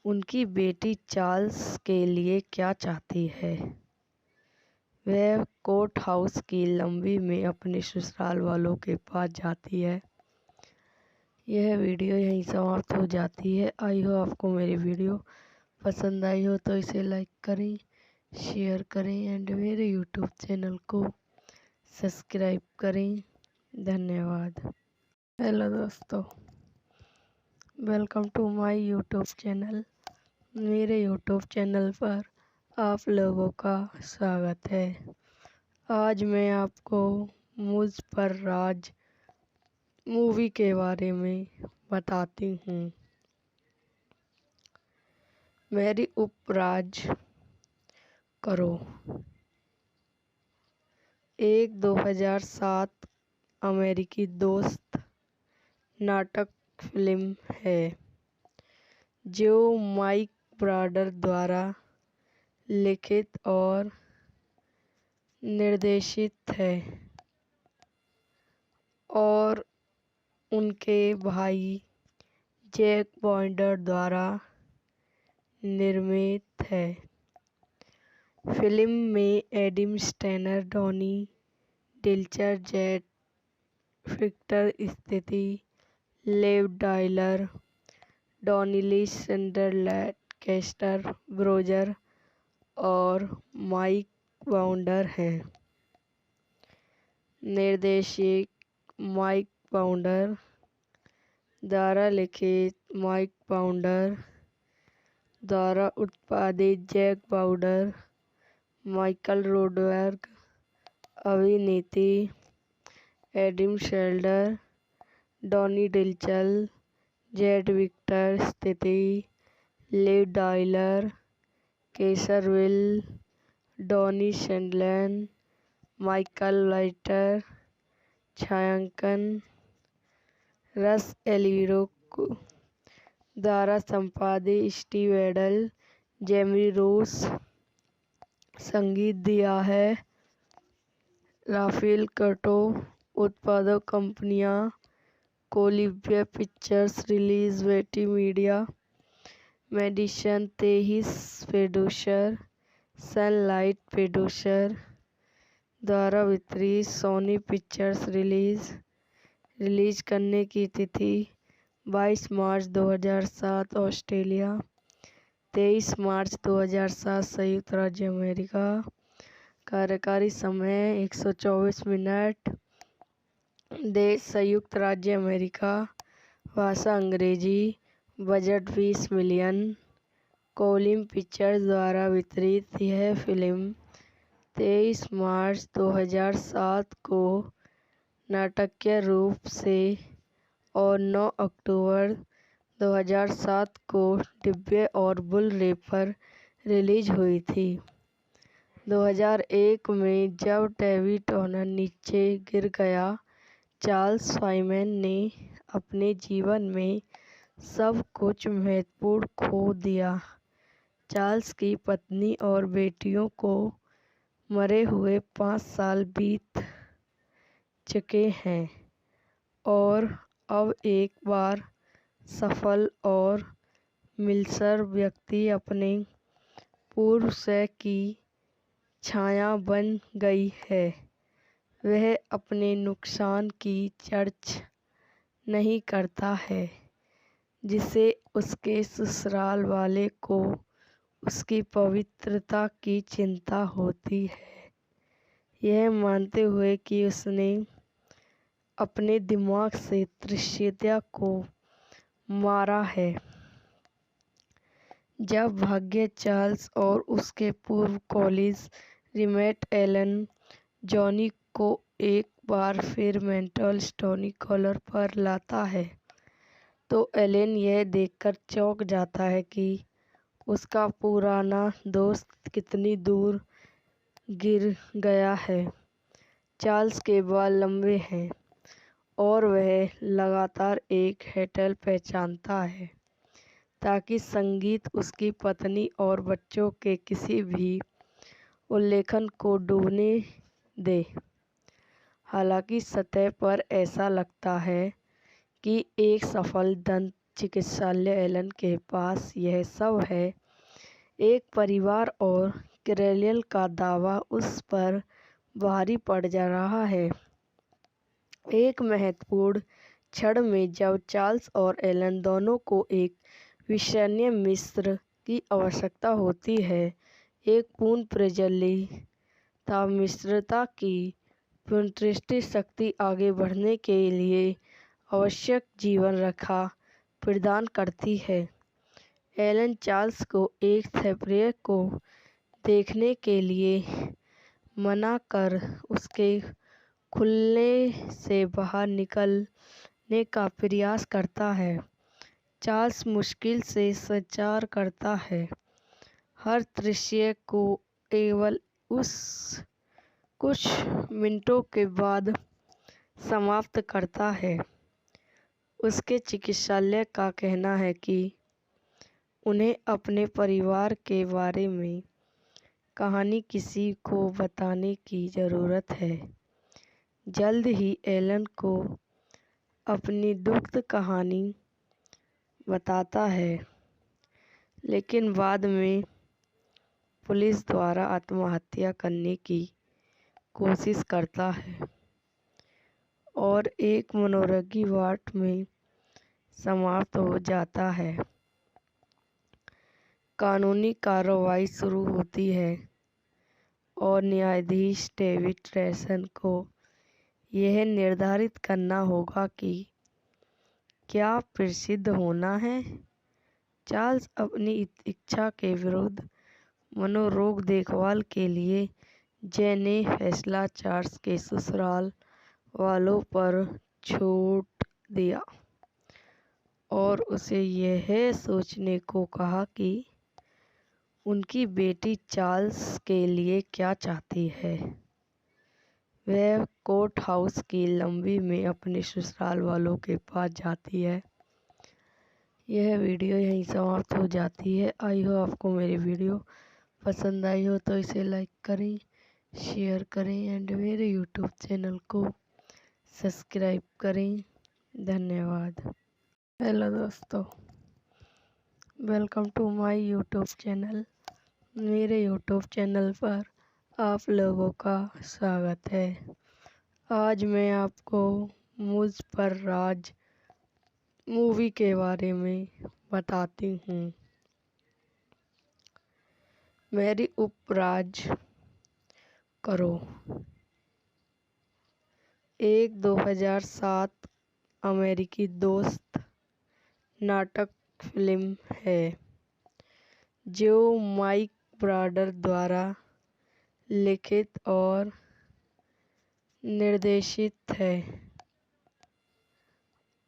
उनकी बेटी चार्ल्स के लिए क्या चाहती है। वह कोर्ट हाउस की लंबी में अपने ससुराल वालों के पास जाती है। यह वीडियो यहीं समाप्त हो जाती है। आई हो आपको मेरी वीडियो पसंद आई हो तो इसे लाइक करें, शेयर करें एंड मेरे यूट्यूब चैनल को सब्सक्राइब करें। धन्यवाद। हेलो दोस्तों, welcome to my YouTube channel. मेरे यूट्यूब चैनल पर आप लोगों का स्वागत है। आज मैं आपको मुझ पर राज मूवी के बारे में बताती हूँ। मेरी उपराज करो एक 2007 अमेरिकी दोस्त नाटक फिल्म है जो माइक ब्राडर द्वारा लिखित और निर्देशित है और उनके भाई जैक बाउंडर द्वारा निर्मित है। फिल्म में Adam Stanner, Donny Dilcher, Jet Victor स्थिति, Lev dialer, Donnelly Sunderland, castor Broger और माइक बाउंडर हैं। निर्देशक माइक बाउंडर द्वारा लिखित, माइक बाउंडर द्वारा उत्पादित, जैक बाउंडर, माइकल रोडबर्ग। अभिनेत्री Adam Shelder, Donny Dilcher, Jet Victor स्थिति, Liv dialer, Kaiser Will, Donny Sunderland, Michael Lighter. छायांकन रस एलिरो द्वारा संपादित, स्टीव एडल, जेमी रोस। संगीत दिया है राफेल कर्टो। उत्पादक कंपनियां कोलिम्बिया पिक्चर्स, रिलीज बेटी media, Madison 23 producer, sunlight producer द्वारा वितरित, सोनी पिक्चर्स। रिलीज करने की तिथि 22 मार्च 2007 ऑस्ट्रेलिया, 23 मार्च 2007 संयुक्त राज्य अमेरिका। कार्यकारी समय 124 मिनट। देश संयुक्त राज्य अमेरिका। भाषा अंग्रेजी। Budget 20 million. कोलिम पिक्चर्स द्वारा वितरित। यह फिल्म 23 मार्च 2007 को नाटकीय रूप से और 9 अक्टूबर 2007 को डिब्बे और बुल-रे पर रिलीज हुई थी। 2001 में जब डेविड टर्नर नीचे गिर गया, चार्ल्स फाइमैन ने अपने जीवन में सब कुछ महत्वपूर्ण खो दिया। चार्ल्स की पत्नी और बेटियों को मरे हुए 5 साल बीत चुके हैं और अब एक बार सफल और मिलसर व्यक्ति अपने पूर्व से की छाया बन गई है। वह अपने नुकसान की चर्चा नहीं करता है, जिसे उसके ससुराल वाले को उसकी पवित्रता की चिंता होती है, यह मानते हुए कि उसने अपने दिमाग से त्रिशैया को मारा है। जब भाग्य चार्ल्स और उसके पूर्व कॉलेज रीमेट एलन जॉनी को एक बार फिर मेंटल स्टोनी कॉलर पर लाता है, तो एलन यह देखकर चौंक जाता है कि उसका पुराना दोस्त कितनी दूर गिर गया है। चार्ल्स के बाल लंबे हैं और वह लगातार एक हेटल पहचानता है ताकि संगीत उसकी पत्नी और बच्चों के किसी भी उल्लेखन को डूबने दे। हालांकि सतह पर ऐसा लगता है कि एक सफल दंत चिकित्सालय एलन के पास यह सब है। एक परिवार और कैरेलियल का दावा उस पर भारी पड़ जा रहा है। एक महत्वपूर्ण क्षण में जब चार्ल्स और एलन दोनों को एक विश्वसनीय मित्र की आवश्यकता होती है, एक पूर्ण प्रज्वलित मित्रता की पुनर्सृष्टि शक्ति आगे बढ़ने के लिए आवश्यक जीवन रेखा प्रदान करती है। एलन चार्ल्स को एक थेरेपी को देखने के लिए मना कर उसके खुलने से बाहर निकलने का प्रयास करता है। चार्ल्स मुश्किल से संचार करता है, हर दृश्य को केवल उस कुछ मिनटों के बाद समाप्त करता है। उसके चिकित्सालय का कहना है कि उन्हें अपने परिवार के बारे में कहानी किसी को बताने की ज़रूरत है। जल्द ही एलन को अपनी दुखद कहानी बताता है, लेकिन बाद में पुलिस द्वारा आत्महत्या करने की कोशिश करता है और एक मनोरोगी वार्ड में समाप्त हो जाता है। कानूनी कार्रवाई शुरू होती है और न्यायाधीश डेविड रेसन को यह निर्धारित करना होगा कि क्या प्रसिद्ध होना है। चार्ल्स अपनी इच्छा के विरुद्ध मनोरोग देखभाल के लिए ने फैसला चार्ल्स के ससुराल वालों पर छोड़ दिया और उसे यह सोचने को कहा कि उनकी बेटी चार्ल्स के लिए क्या चाहती है। वह कोर्ट हाउस की लंबी में अपने ससुराल वालों के पास जाती है। यह वीडियो यहीं समाप्त हो जाती है। आई हो आपको मेरी वीडियो पसंद आई हो तो इसे लाइक करें, शेयर करें एंड मेरे यूट्यूब चैनल को सब्सक्राइब करें। धन्यवाद। हेलो दोस्तों, welcome to my YouTube channel. मेरे यूट्यूब चैनल पर आप लोगों का स्वागत है। आज मैं आपको मुझ पर राज मूवी के बारे में बताती हूँ। मेरी उपराज करो एक 2007 अमेरिकी दोस्त नाटक फिल्म है जो माइक ब्राडर द्वारा लिखित और निर्देशित है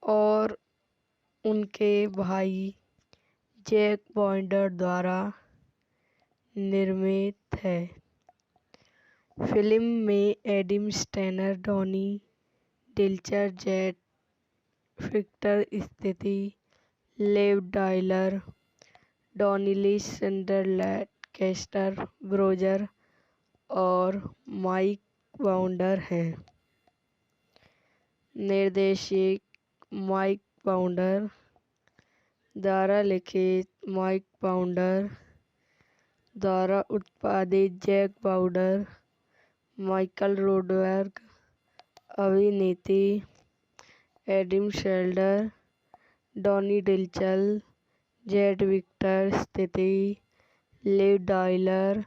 और उनके भाई जैक बाउंडर द्वारा निर्मित है। फिल्म में Adam Stanner, Donny Dilcher, jet फिक्टर, स्थिति, Lev dialer, Donnelly Sunderland, castor Broger और माइक बाउंडर हैं। निर्देशक माइक बाउंडर द्वारा लिखित, माइक बाउंडर द्वारा उत्पादित, जैक बाउंडर, माइकल रोडबर्ग। अभिनेत्री Adam Shelder, Donny Dilcher, Jet Victor. स्थिति Liv dialer,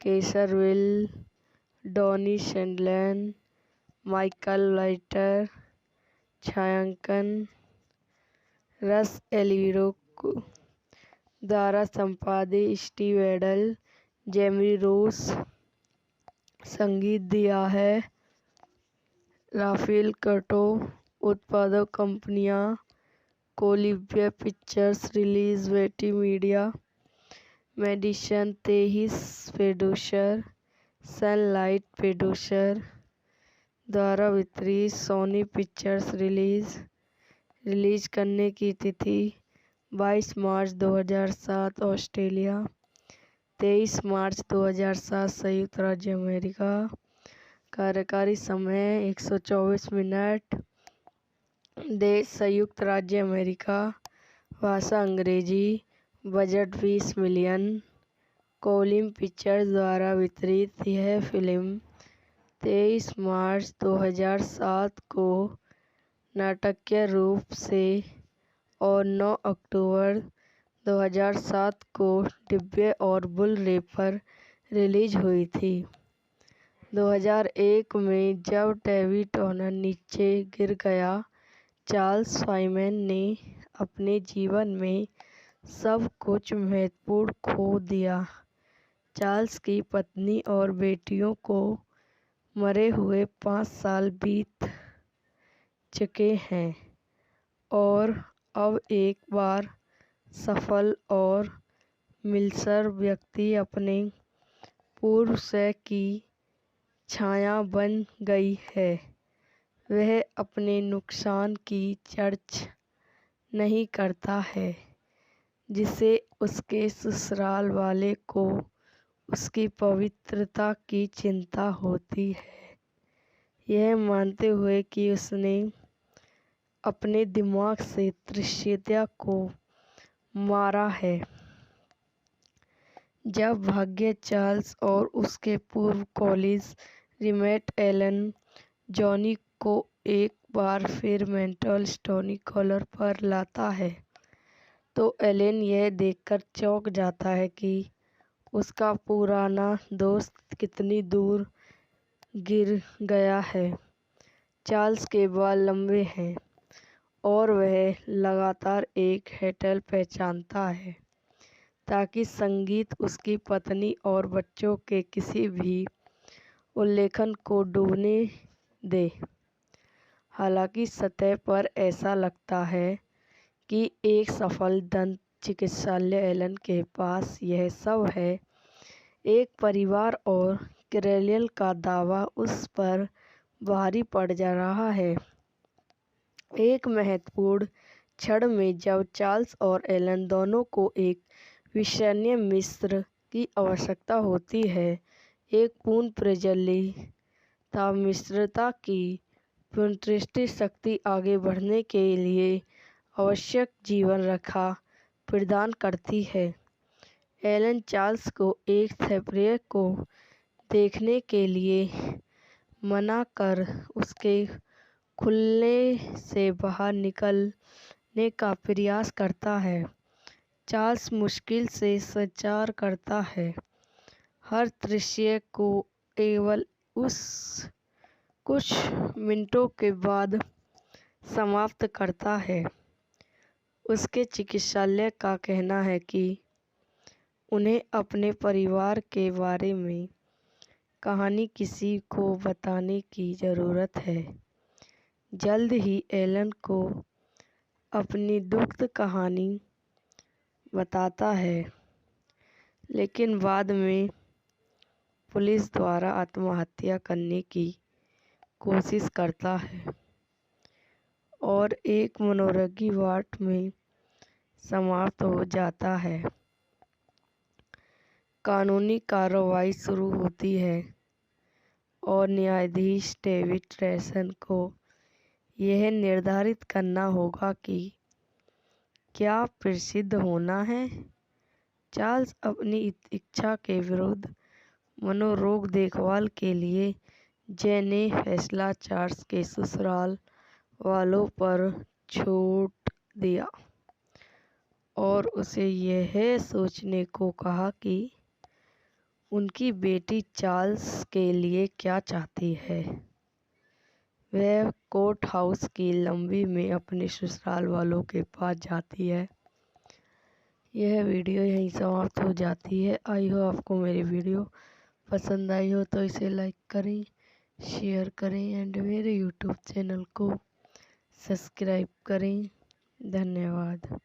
Kaiser Will, Donny Sunderland, Michael Lighter. छायांकन रस एल्विरो द्वारा संपादित, स्टीव एडल, जेमी रोस। संगीत दिया है राफेल कर्टो। उत्पादक कंपनियां कोलिम्बिया पिक्चर्स, रिलीज बेटी media, Madison 23 producer, sunlight producer द्वारा वितरित, सोनी पिक्चर्स। रिलीज करने की तिथि 22 मार्च 2007 ऑस्ट्रेलिया, 23 मार्च 2007 संयुक्त राज्य अमेरिका। कार्यकारी समय 124 मिनट। देश संयुक्त राज्य अमेरिका। भाषा अंग्रेजी। Budget 20 million. कोलिम पिक्चर्स द्वारा वितरित। यह फिल्म 23 मार्च 2007 को नाटकीय रूप से और 9 अक्टूबर 2007 को डिब्बे और बुल-रे पर रिलीज हुई थी। 2001 में जब डेविड टर्नर नीचे गिर गया, चार्ल्स फाइनमैन ने अपने जीवन में सब कुछ महत्वपूर्ण खो दिया। चार्ल्स की पत्नी और बेटियों को मरे हुए 5 साल बीत चुके हैं और अब एक बार सफल और मिलनसार व्यक्ति अपने पूर्व से की छाया बन गई है। वह अपने नुकसान की चर्चा नहीं करता है, जिसे उसके ससुराल वाले को उसकी पवित्रता की चिंता होती है, यह मानते हुए कि उसने अपने दिमाग से दृश्यता को मारा है। जब भाग्य चार्ल्स और उसके पूर्व कॉलेज रीमेट एलन जॉनी को एक बार फिर मेंटल स्टोनी कॉलर पर लाता है, तो एलन यह देखकर चौंक जाता है कि उसका पुराना दोस्त कितनी दूर गिर गया है। चार्ल्स के बाल लंबे हैं और वह लगातार एक हेटल पहचानता है ताकि संगीत उसकी पत्नी और बच्चों के किसी भी उल्लेखन को डूबने दे। हालांकि सतह पर ऐसा लगता है कि एक सफल दंत चिकित्सालय एलन के पास यह सब है। एक परिवार और कैरोल का दावा उस पर भारी पड़ जा रहा है। एक महत्वपूर्ण क्षण में जब चार्ल्स और एलन दोनों को एक विश्वसनीय मित्र की आवश्यकता होती है, एक पूर्ण प्रज्वलित मित्रता की पुनर्सृष्टि शक्ति आगे बढ़ने के लिए आवश्यक जीवन रेखा प्रदान करती है। एलन चार्ल्स को एक थेरेपी को देखने के लिए मना कर उसके खुलने से बाहर निकलने का प्रयास करता है। चार्ल्स मुश्किल से संचार करता है, हर दृश्य को केवल उस कुछ मिनटों के बाद समाप्त करता है। उसके चिकित्सालय का कहना है कि उन्हें अपने परिवार के बारे में कहानी किसी को बताने की ज़रूरत है। जल्द ही एलन को अपनी दुखद कहानी बताता है, लेकिन बाद में पुलिस द्वारा आत्महत्या करने की कोशिश करता है और एक मनोरोगी वार्ड में समाप्त हो जाता है। कानूनी कार्रवाई शुरू होती है और न्यायाधीश डेविड ट्रेसन को यह निर्धारित करना होगा कि क्या प्रसिद्ध होना है। चार्ल्स अपनी इच्छा के विरुद्ध मनोरोग देखभाल के लिए ने फैसला चार्ल्स के ससुराल वालों पर छोड़ दिया और उसे यह सोचने को कहा कि उनकी बेटी चार्ल्स के लिए क्या चाहती है। वह कोर्ट हाउस की लॉबी में अपने ससुराल वालों के पास जाती है। यह वीडियो यहीं समाप्त हो जाती है। आई हो आपको मेरी वीडियो पसंद आई हो तो इसे लाइक करें, शेयर करें एंड मेरे यूट्यूब चैनल को सब्सक्राइब करें। धन्यवाद।